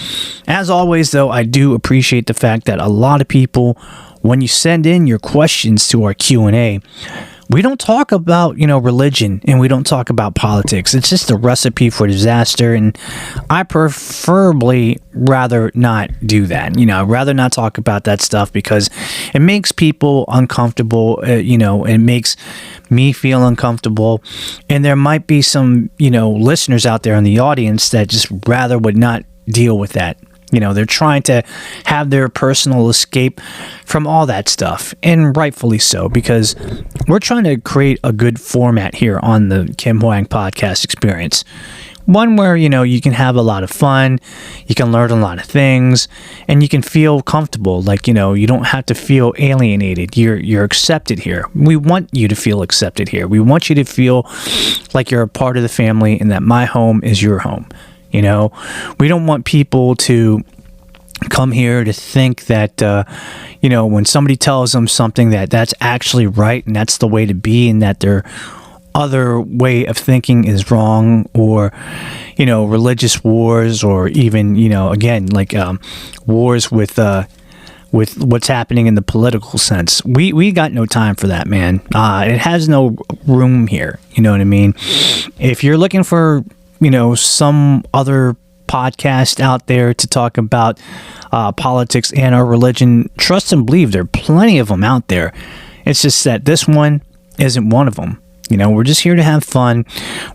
As always, though, I do appreciate the fact that a lot of people, when you send in your questions to our Q&A, we don't talk about, religion, and we don't talk about politics. It's just a recipe for disaster, and I preferably rather not do that. I'd rather not talk about that stuff because it makes people uncomfortable, it makes me feel uncomfortable, and there might be some, listeners out there in the audience that just rather would not deal with that. They're trying to have their personal escape from all that stuff, and rightfully so, because we're trying to create a good format here on the Kim Hoang podcast experience. One where, you can have a lot of fun, you can learn a lot of things, and you can feel comfortable. Like, you don't have to feel alienated. You're accepted here. We want you to feel accepted here. We want you to feel like you're a part of the family and that my home is your home. We don't want people to come here to think that, when somebody tells them something that's actually right and that's the way to be, and that their other way of thinking is wrong, or, religious wars, or even, again, like wars with what's happening in the political sense. We got no time for that, man. It has no room here. You know what I mean? If you're looking for some other podcast out there to talk about politics and our religion, trust and believe there are plenty of them out there. It's just that this one isn't one of them. We're just here to have fun.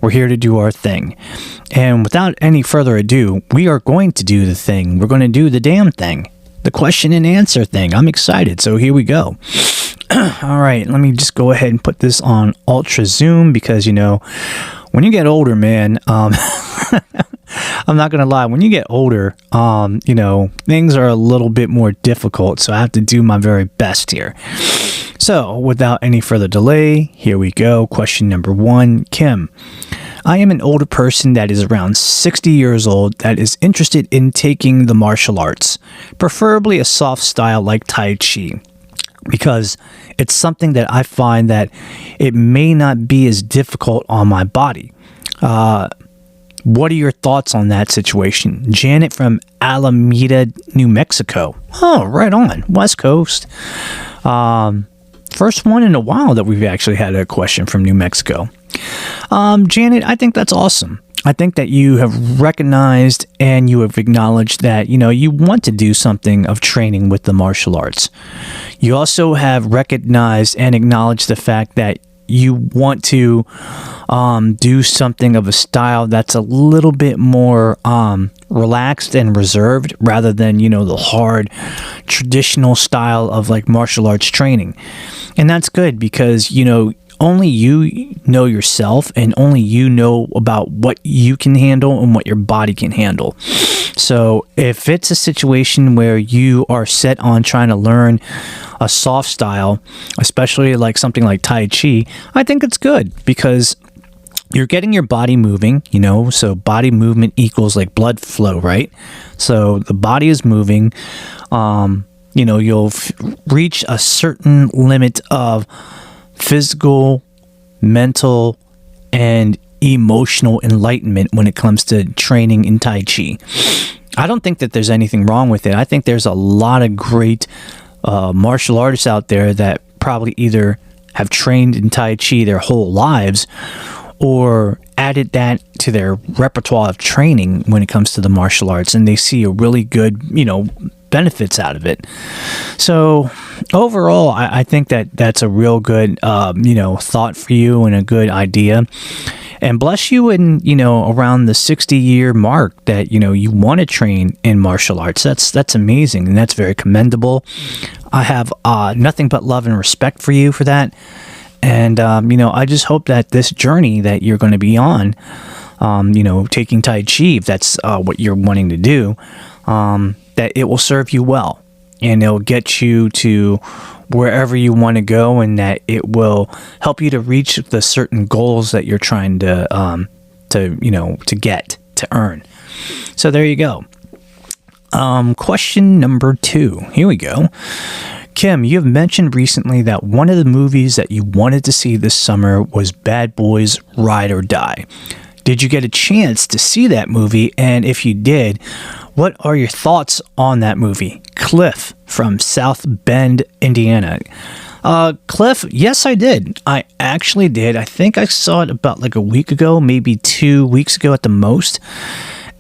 We're here to do our thing. And without any further ado, we are going to do the thing. We're going to do the damn thing. The question and answer thing. I'm excited. So here we go. All right, let me just go ahead and put this on ultra zoom because, when you get older, man, I'm not going to lie. When you get older, things are a little bit more difficult. So I have to do my very best here. So without any further delay, here we go. Question number 1, Kim. I am an older person that is around 60 years old that is interested in taking the martial arts, preferably a soft style like Tai Chi, because it's something that I find that it may not be as difficult on my body. What are your thoughts on that situation? Janet from Alameda, New Mexico. Oh, right on. West Coast. First one in a while that we've actually had a question from New Mexico. Janet, I think that's awesome. I think that you have recognized and you have acknowledged that, you want to do something of training with the martial arts. You also have recognized and acknowledged the fact that you want to do something of a style that's a little bit more relaxed and reserved rather than, the hard traditional style of like martial arts training. And that's good because, only you know yourself and only you know about what you can handle and what your body can handle. So if it's a situation where you are set on trying to learn a soft style, especially like something like Tai Chi, I think it's good because you're getting your body moving, so body movement equals like blood flow, right? So the body is moving. You'll reach a certain limit of physical, mental, and emotional enlightenment when it comes to training in Tai Chi. I don't think that there's anything wrong with it. I think there's a lot of great martial artists out there that probably either have trained in Tai Chi their whole lives or added that to their repertoire of training when it comes to the martial arts, and they see a really good, benefits out of it. So overall, I think that that's a real good, thought for you and a good idea. And bless you in, around the 60-year mark that, you want to train in martial arts. That's amazing, and that's very commendable. I have nothing but love and respect for you for that. And, I just hope that this journey that you're going to be on, taking Tai Chi, if that's what you're wanting to do, that it will serve you well and it'll get you to wherever you want to go, and that it will help you to reach the certain goals that you're trying to earn. So there you go. Question number 2. Here we go. Kim, you have mentioned recently that one of the movies that you wanted to see this summer was Bad Boys Ride or Die. Did you get a chance to see that movie? And if you did, what are your thoughts on that movie? Cliff from South Bend, Indiana. Cliff, yes, I did. I actually did. I think I saw it about like a week ago, maybe 2 weeks ago at the most.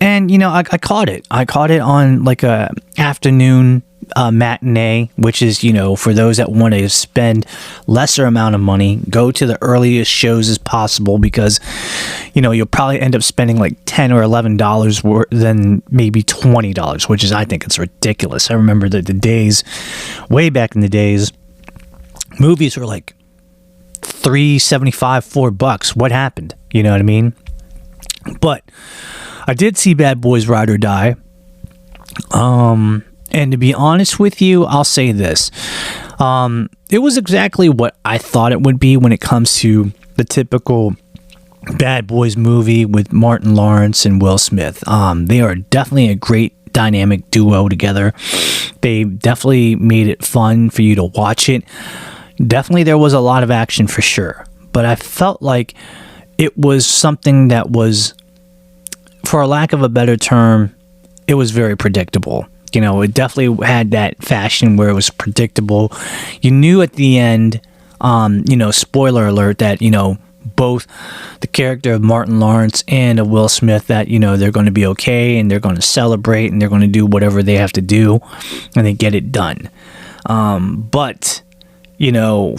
And, I caught it. I caught it on like a afternoon matinee, which is, for those that want to spend lesser amount of money, go to the earliest shows as possible because, you'll probably end up spending like $10 or $11 more than maybe $20, which is, I think it's ridiculous. I remember the days, way back in the days, movies were like $3.75, $4. What happened? You know what I mean? But I did see Bad Boys Ride or Die. And to be honest with you, I'll say this. It was exactly what I thought it would be when it comes to the typical Bad Boys movie with Martin Lawrence and Will Smith. They are definitely a great dynamic duo together. They definitely made it fun for you to watch it. Definitely there was a lot of action for sure. But I felt like it was something that was, for a lack of a better term, it was very predictable. It definitely had that fashion where it was predictable. You knew at the end, spoiler alert, that, both the character of Martin Lawrence and of Will Smith, that, they're going to be okay and they're going to celebrate and they're going to do whatever they have to do and they get it done. But,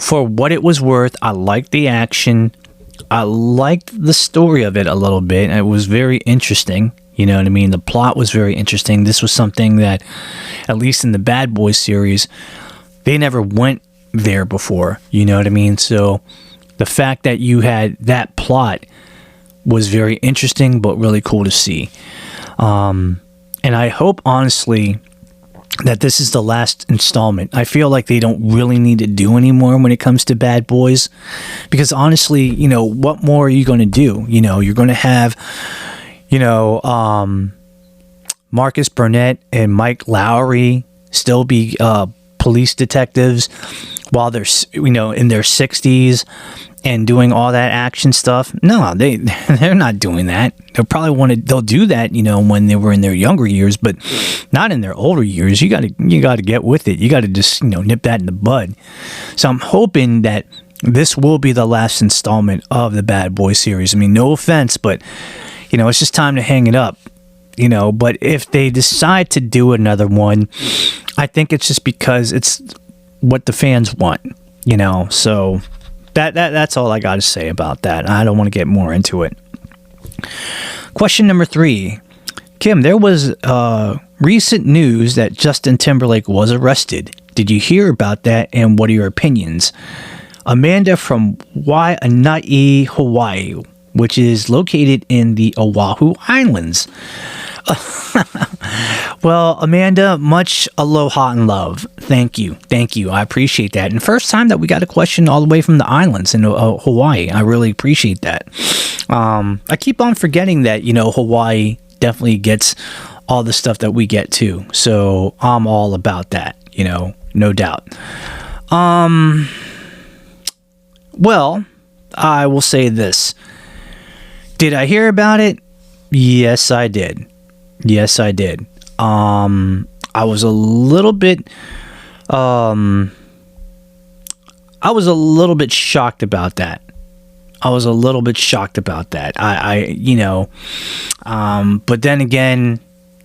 for what it was worth, I liked the action. I liked the story of it a little bit. It was very interesting. You know what I mean? The plot was very interesting. This was something that, at least in the Bad Boys series, they never went there before. You know what I mean? So the fact that you had that plot was very interesting, but really cool to see. And I hope, honestly, that this is the last installment. I feel like they don't really need to do anymore when it comes to Bad Boys. Because honestly, what more are you going to do? You're going to have... Marcus Burnett and Mike Lowry still be police detectives while they're in their 60s and doing all that action stuff. No, they're not doing that. They'll do that, when they were in their younger years, but not in their older years. You got to get with it. You got to just nip that in the bud. So I'm hoping that this will be the last installment of the Bad Boy series. I mean, no offense, but it's just time to hang it up. But if they decide to do another one, I think it's just because it's what the fans want, so that's all I got to say about that. I don't want to get more into it. Question number 3. Kim, there was recent news that Justin Timberlake was arrested. Did you hear about that, and what are your opinions? Amanda from Waianae, Hawaii, which is located in the Oahu Islands. Well, Amanda, much aloha and love. Thank you. I appreciate that. And first time that we got a question all the way from the islands in Hawaii. I really appreciate that. I keep on forgetting that, Hawaii definitely gets all the stuff that we get too. So I'm all about that, no doubt. Well, I will say this. Did I hear about it? Yes, I did. I was a little bit shocked about that. But then again,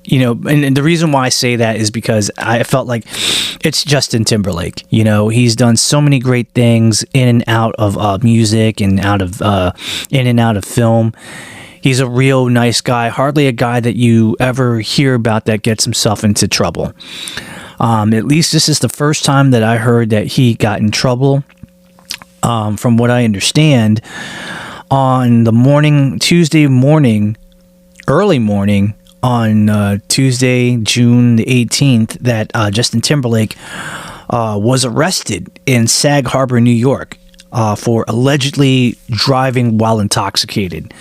and the reason why I say that is because I felt like it's Justin Timberlake. He's done so many great things in and out of music and in and out of film. He's a real nice guy, hardly a guy that you ever hear about that gets himself into trouble. At least this is the first time that I heard that he got in trouble. From what I understand, on the Tuesday morning, early morning, on Tuesday, June the 18th, that Justin Timberlake was arrested in Sag Harbor, New York, for allegedly driving while intoxicated.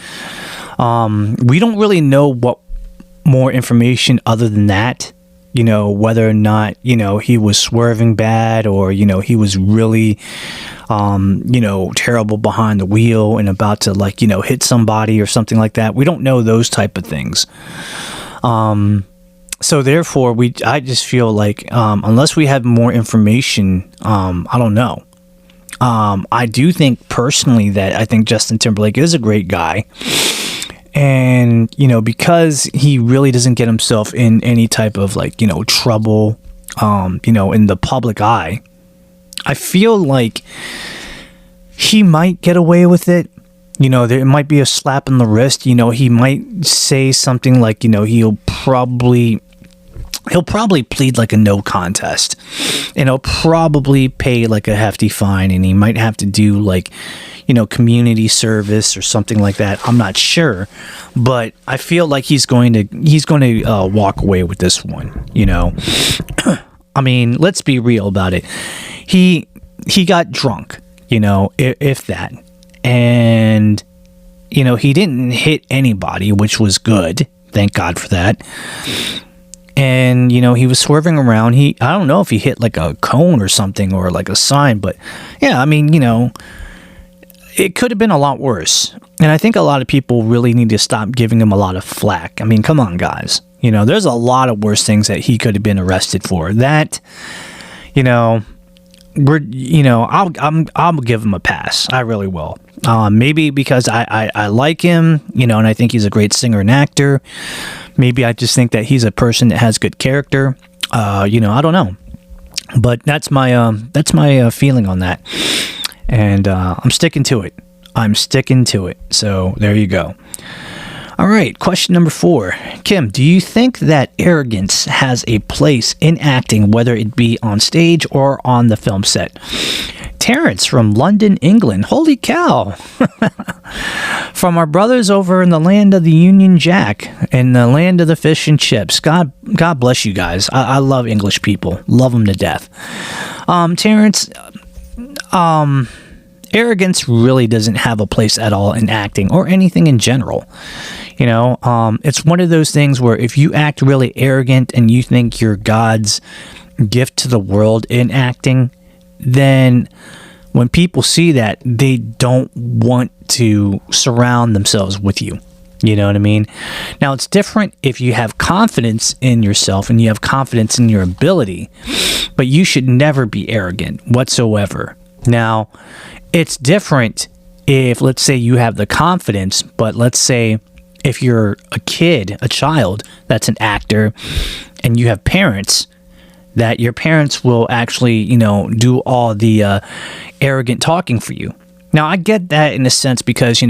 We don't really know what more information other than that, whether or not, he was swerving bad or, he was really, terrible behind the wheel and about to hit somebody or something like that. We don't know those type of things. So therefore I just feel like, unless we have more information, I don't know. I do think personally that I think Justin Timberlake is a great guy. And, because he really doesn't get himself in any type of trouble, in the public eye, I feel like he might get away with it. There might be a slap in the wrist. He might say something like, he'll probably plead like a no contest, and he'll probably pay like a hefty fine, and he might have to do community service or something like that. I'm not sure, but I feel like he's going to walk away with this one. I mean, let's be real about it. He got drunk, if that, and he didn't hit anybody, which was good. Thank God for that. And, he was swerving around. I don't know if he hit like a cone or something or like a sign, but yeah, I mean, it could have been a lot worse. And I think a lot of people really need to stop giving him a lot of flack. I mean, come on, guys. There's a lot of worse things that he could have been arrested for. That, I'll give him a pass. I really will. Maybe because I like him, and I think he's a great singer and actor. Maybe I just think that he's a person that has good character. I don't know. But that's my feeling on that. And I'm sticking to it. So there you go. All right, question number 4. Kim, do you think that arrogance has a place in acting, whether it be on stage or on the film set? Terrence from London, England. Holy cow. From our brothers over in the land of the Union Jack and the land of the fish and chips. God bless you guys. I love English people. Love them to death. Terrence, arrogance really doesn't have a place at all in acting or anything in general. It's one of those things where if you act really arrogant and you think you're God's gift to the world in acting, then when people see that, they don't want to surround themselves with you. You know what I mean? Now, it's different if you have confidence in yourself and you have confidence in your ability, but you should never be arrogant whatsoever. Now, it's different if, let's say, you have the confidence, but let's say if you're a child that's an actor, and you have parents, that your parents will actually, do all the arrogant talking for you. Now, I get that in a sense because,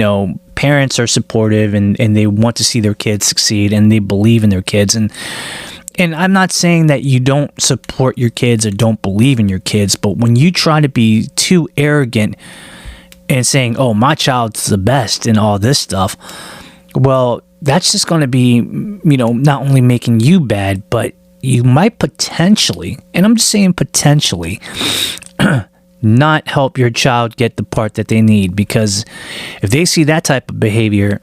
parents are supportive and they want to see their kids succeed and they believe in their kids. And I'm not saying that you don't support your kids or don't believe in your kids, but when you try to be too arrogant and saying, oh, my child's the best and all this stuff, well, that's just going to be, not only making you bad, but you might potentially, and I'm just saying potentially, not help your child get the part that they need, because if they see that type of behavior,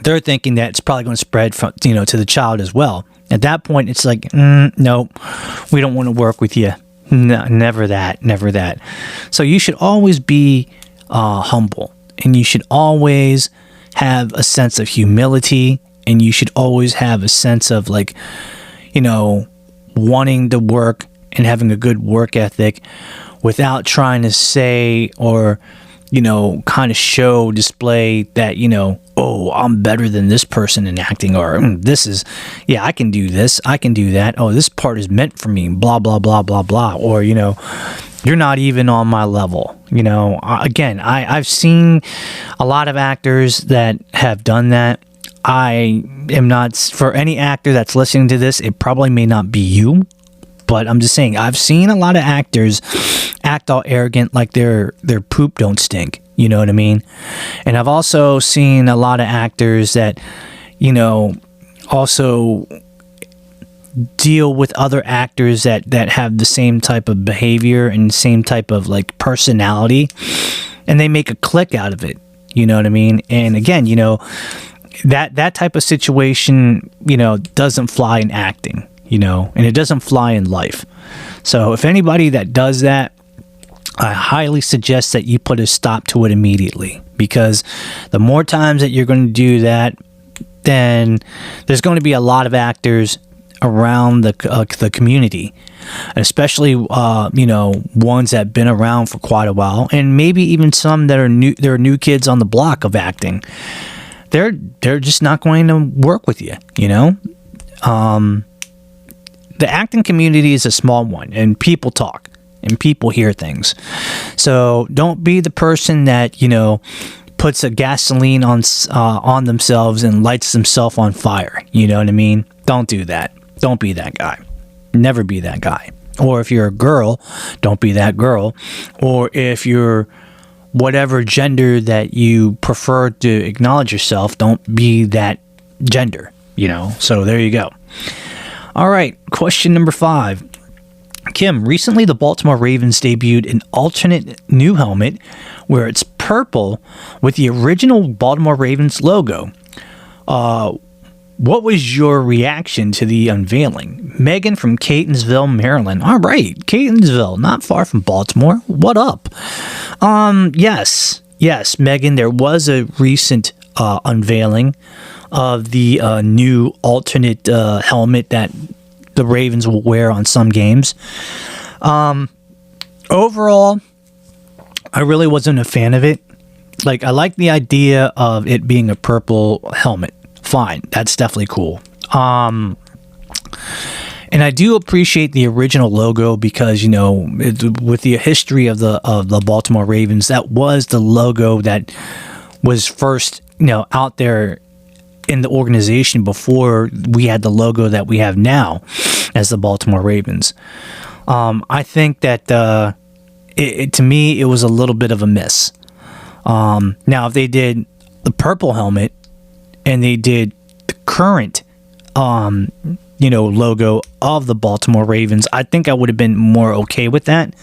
they're thinking that it's probably going to spread from, to the child as well. At that point, it's like, no, we don't want to work with you. No, never that. So you should always be humble, and you should always have a sense of humility, and you should always have a sense of wanting to work and having a good work ethic without trying to say or, kind of display that, oh, I'm better than this person in acting, or I can do this, I can do that. Oh, this part is meant for me, blah, blah, blah, blah, blah. Or, you're not even on my level. Again, I've seen a lot of actors that have done that. I am not, for any actor that's listening to this, it probably may not be you, but I'm just saying, I've seen a lot of actors act all arrogant like their poop don't stink. You know what I mean? And I've also seen a lot of actors that, also deal with other actors that have the same type of behavior and same type of personality, and they make a click out of it. You know what I mean? And again, that type of situation, doesn't fly in acting, and it doesn't fly in life. So if anybody that does that, I highly suggest that you put a stop to it immediately, because the more times that you're going to do that, then there's going to be a lot of actors around the community, especially ones that have been around for quite a while, and maybe even some that are new. There are new kids on the block of acting. They're just not going to work with you. The acting community is a small one, and people talk and people hear things. So don't be the person that puts a gasoline on themselves and lights themselves on fire. You know what I mean? Don't do that. Don't be that guy. Never be that guy. Or if you're a girl, don't be that girl. Or if you're whatever gender that you prefer to acknowledge yourself, don't be that gender. So there you go. All right, question number 5. Kim, recently the Baltimore Ravens debuted an alternate new helmet where it's purple with the original Baltimore Ravens logo. What was your reaction to the unveiling? Megan from Catonsville, Maryland. All right, Catonsville, not far from Baltimore. What up? Yes, Megan, there was a recent unveiling of the new alternate helmet that the Ravens will wear on some games. Overall, I really wasn't a fan of it. I like the idea of it being a purple helmet. Fine, that's definitely cool. And I do appreciate the original logo because, with the history of the Baltimore Ravens, that was the logo that was first, out there in the organization before we had the logo that we have now as the Baltimore Ravens. I think that to me, it was a little bit of a miss. Now, if they did the purple helmet and they did the current, logo of the Baltimore Ravens, I think I would have been more okay with that.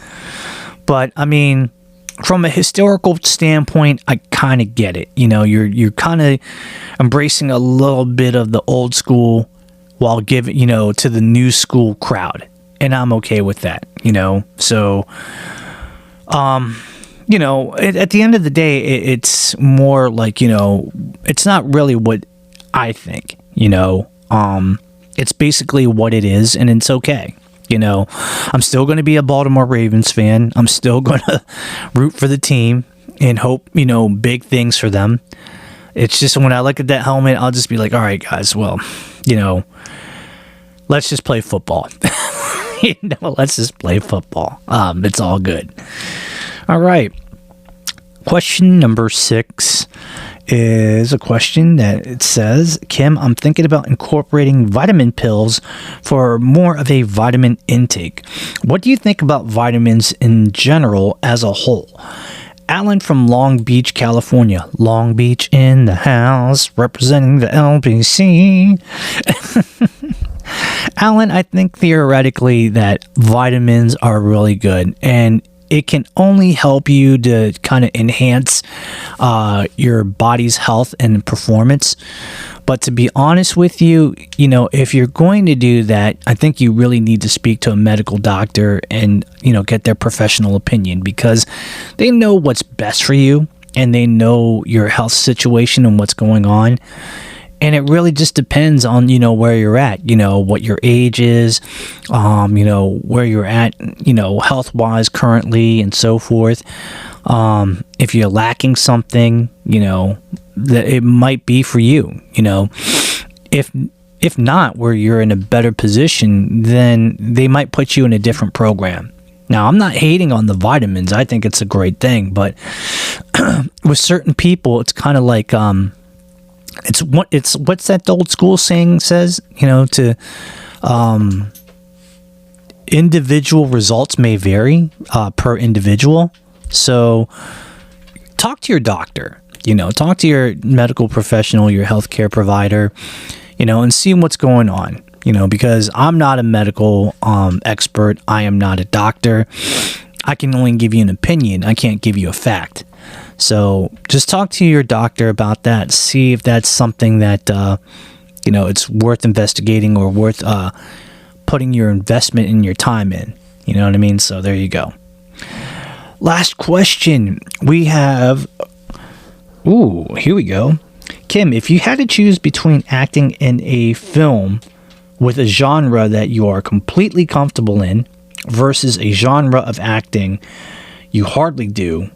But, I mean, from a historical standpoint, I kind of get it. You're kind of embracing a little bit of the old school while giving, to the new school crowd. And I'm okay with that, So, at the end of the day, it's more like, it's not really what I think, it's basically what it is, and it's okay. I'm still going to be a Baltimore Ravens fan. I'm still going to root for the team and hope, big things for them. It's just when I look at that helmet, I'll just be like, all right, guys, well, let's just play football. Let's just play football. It's all good. All right. Question number 6 is a question that it says, Kim, I'm thinking about incorporating vitamin pills for more of a vitamin intake. What do you think about vitamins in general as a whole? Alan from Long Beach, California. Long Beach in the house, representing the LBC. Alan, I think theoretically that vitamins are really good, and it can only help you to kind of enhance your body's health and performance. But to be honest with you, if you're going to do that, I think you really need to speak to a medical doctor and, get their professional opinion, because they know what's best for you and they know your health situation and what's going on. And it really just depends on, where you're at, what your age is, where you're at, health-wise currently and so forth. If you're lacking something, that it might be for you, If not, where you're in a better position, then they might put you in a different program. Now, I'm not hating on the vitamins. I think it's a great thing. But with certain people, it's kind of like... It's what's that old school saying says, to individual results may vary per individual. So talk to your doctor, talk to your medical professional, your healthcare provider, and see what's going on, because I'm not a medical expert. I am not a doctor. I can only give you an opinion. I can't give you a fact. So just talk to your doctor about that. See if that's something that, it's worth investigating or worth putting your investment and your time in. You know what I mean? So there you go. Last question. We have... Ooh, here we go. Kim, if you had to choose between acting in a film with a genre that you are completely comfortable in versus a genre of acting you hardly do,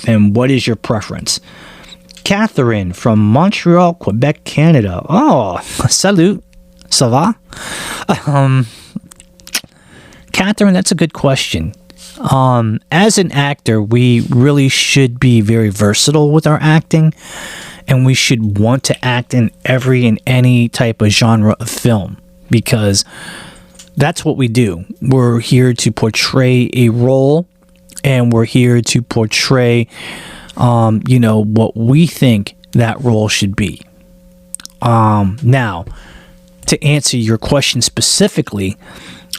then what is your preference? Catherine from Montreal, Quebec, Canada. Oh, salut. Ça va? Catherine, that's a good question. As an actor, we really should be very versatile with our acting, and we should want to act in every and any type of genre of film, because that's what we do. We're here to portray a role, and we're here to portray, what we think that role should be. Now, to answer your question specifically,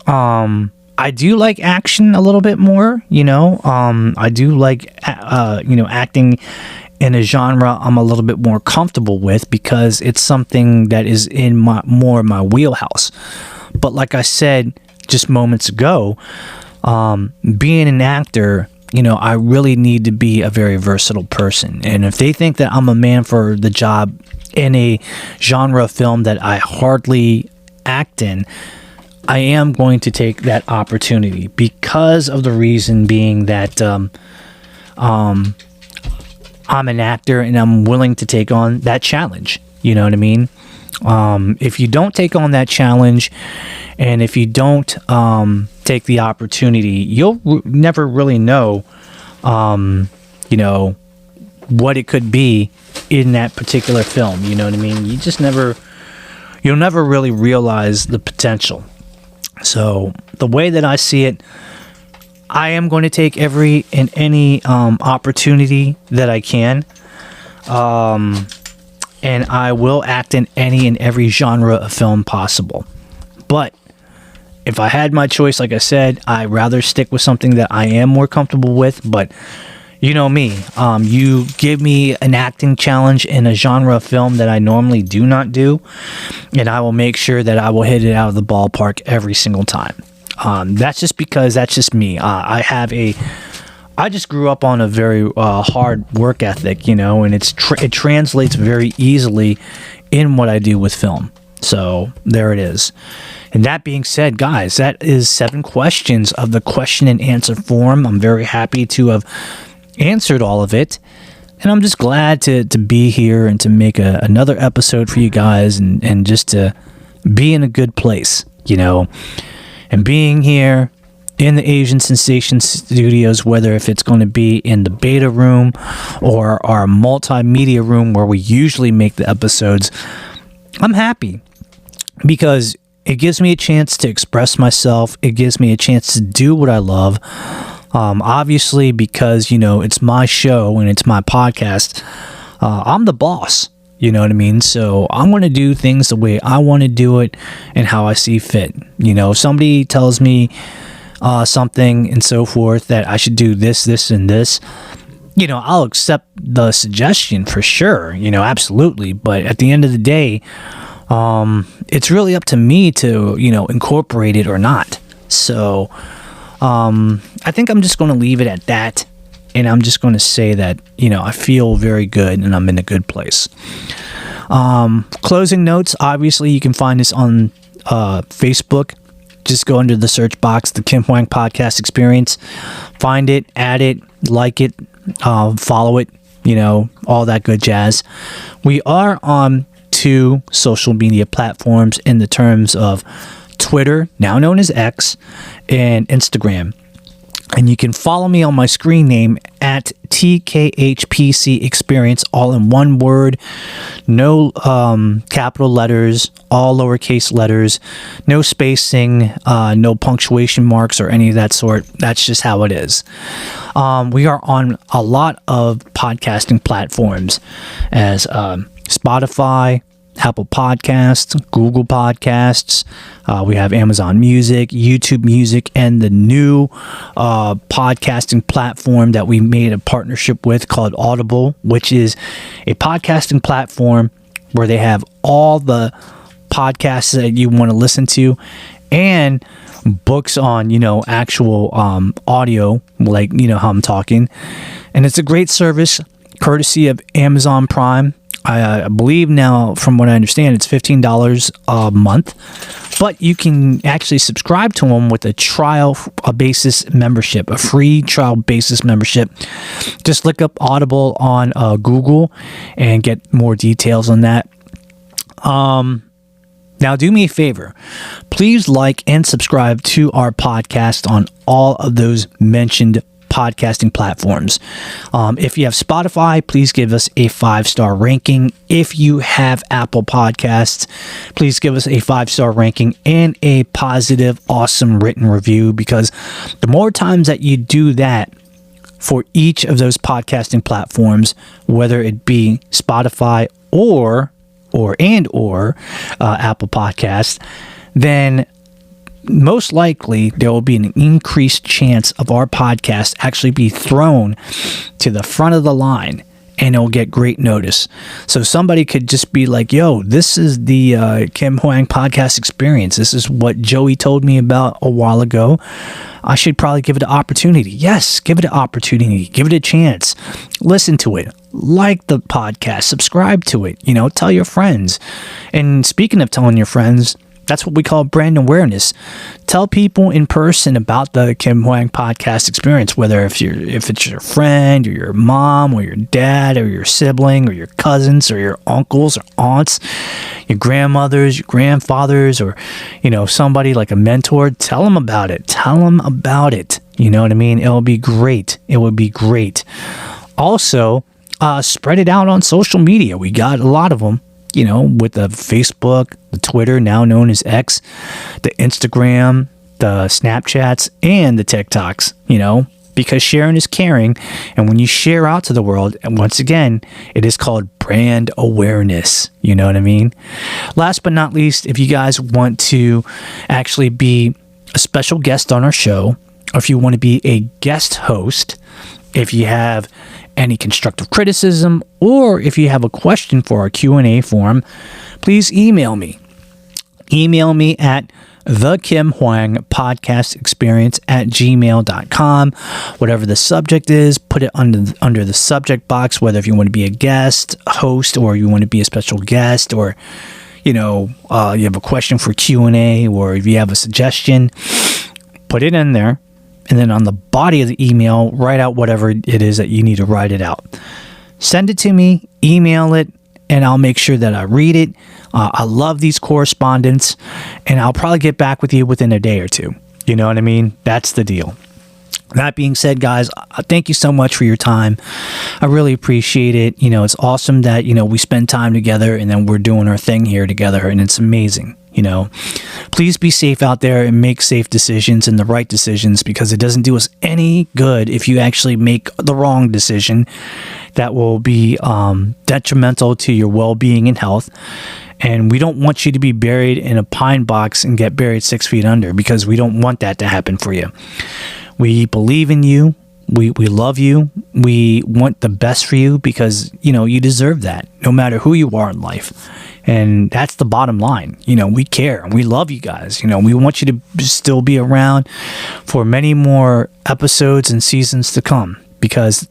I do like action a little bit more, I do like, acting in a genre I'm a little bit more comfortable with, because it's something that is in my wheelhouse. But like I said just moments ago, being an actor, I really need to be a very versatile person. And if they think that I'm a man for the job in a genre film that I hardly act in, I am going to take that opportunity, because of the reason being that I'm an actor and I'm willing to take on that challenge. You know what I mean? If you don't take on that challenge, and if you don't take the opportunity, you'll never really know, what it could be in that particular film. You know what I mean? You'll never really realize the potential. So the way that I see it, I am going to take every and any opportunity that I can. And I will act in any and every genre of film possible. But if I had my choice, like I said, I'd rather stick with something that I am more comfortable with. But you know me, you give me an acting challenge in a genre of film that I normally do not do, and I will make sure that I will hit it out of the ballpark every single time. That's just because that's just me. I just grew up on a very hard work ethic, and it translates very easily in what I do with film. So there it is. And that being said, guys, that is 7 questions of the question and answer form. I'm very happy to have answered all of it. And I'm just glad to be here and to make another episode for you guys, and just to be in a good place, and being here in the Asian Sensation Studios, whether if it's going to be in the beta room or our multimedia room where we usually make the episodes, I'm happy because it gives me a chance to express myself. It gives me a chance to do what I love. Obviously, because, it's my show and it's my podcast, I'm the boss. You know what I mean? So I'm going to do things the way I want to do it and how I see fit. If somebody tells me something and so forth that I should do this, and this, I'll accept the suggestion for sure, absolutely. But at the end of the day, it's really up to me to, incorporate it or not. So I think I'm just going to leave it at that. And I'm just going to say that, I feel very good and I'm in a good place. Closing notes, obviously, you can find this on Facebook. Just go under the search box, the Kim Hoang Podcast Experience. Find it, add it, like it, follow it, all that good jazz. We are on 2 social media platforms in the terms of Twitter, now known as X, and Instagram. And you can follow me on my screen name at TKHPC Experience, all in one word. No capital letters, all lowercase letters, no spacing, no punctuation marks or any of that sort. That's just how it is. We are on a lot of podcasting platforms as Spotify, Apple Podcasts, Google Podcasts. We have Amazon Music, YouTube Music, and the new podcasting platform that we made a partnership with called Audible, which is a podcasting platform where they have all the podcasts that you want to listen to and books on, actual audio, like, how I'm talking. And it's a great service, courtesy of Amazon Prime. I believe now, from what I understand, it's $15 a month, but you can actually subscribe to them with a basis membership, a free trial basis membership. Just look up Audible on Google and get more details on that. Now, do me a favor. Please like and subscribe to our podcast on all of those mentioned podcasting platforms. If you have Spotify, please give us a 5-star ranking. If you have Apple Podcasts, please give us a 5-star ranking and a positive, awesome written review, because the more times that you do that for each of those podcasting platforms, whether it be Spotify or Apple Podcasts, then most likely there will be an increased chance of our podcast actually be thrown to the front of the line, and it'll get great notice. So somebody could just be like, yo, this is the Kim Hoang Podcast Experience. This is what Joey told me about a while ago. I should probably give it an opportunity. Yes, give it an opportunity. Give it a chance. Listen to it. Like the podcast. Subscribe to it. Tell your friends. And speaking of telling your friends, that's what we call brand awareness. Tell people in person about the Kim Hoang Podcast Experience, whether if it's your friend or your mom or your dad or your sibling or your cousins or your uncles or aunts, your grandmothers, your grandfathers, or somebody like a mentor. Tell them about it. Tell them about it. You know what I mean? It'll be great. It would be great. Also, spread it out on social media. We got a lot of them. With the Facebook, the Twitter, now known as X, the Instagram, the Snapchats, and the TikToks, because sharing is caring. And when you share out to the world, and once again, it is called brand awareness. You know what I mean? Last but not least, if you guys want to actually be a special guest on our show, or if you want to be a guest host, if you have any constructive criticism, or if you have a question for our Q&A forum, please email me. Email me at the Kim Hoang Podcast Experience at gmail.com. Whatever the subject is, put it under the subject box, whether if you want to be a guest host or you want to be a special guest, or you have a question for Q&A, or if you have a suggestion, put it in there. And then on the body of the email, write out whatever it is that you need to write it out. send it to me, email it, and I'll make sure that I read it. I love these correspondence, and I'll probably get back with you within a day or two. You know what I mean? That's the deal. That being said, guys, thank you so much for your time. I really appreciate it. You know, it's awesome that, you know, we spend time together and then we're doing our thing here together, and it's amazing. You know, please be safe out there and make safe decisions and the right decisions, because it doesn't do us any good if you actually make the wrong decision that will be detrimental to your well-being and health. And we don't want you to be buried in a pine box and get buried 6 feet under, because we don't want that to happen for you. We believe in you. We love you. We want the best for you, because, you know, you deserve that no matter who you are in life. And that's the bottom line. You know, we care and we love you guys. You know, we want you to still be around for many more episodes and seasons to come, because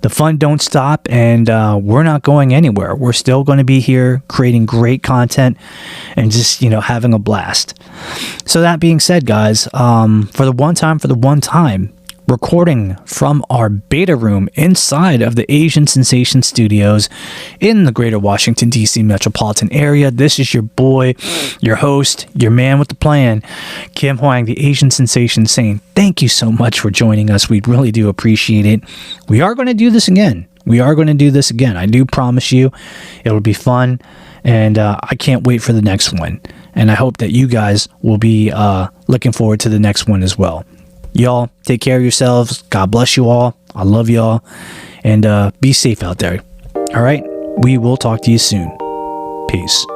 the fun don't stop, and we're not going anywhere. We're still going to be here creating great content and just, you know, having a blast. So that being said, guys, for the one time, recording from our beta room inside of the Asian Sensation Studios in the greater Washington DC Metropolitan Area. This is your boy, your host, your man with the plan, Kim Hoang, the Asian Sensation, saying thank you so much for joining us. We really do appreciate it. We are going to do this again. I do promise you it'll be fun, and I can't wait for the next one. And I hope that you guys will be looking forward to the next one as well. Y'all, take care of yourselves. God bless you all. I love y'all. And be safe out there. All right? We will talk to you soon. Peace.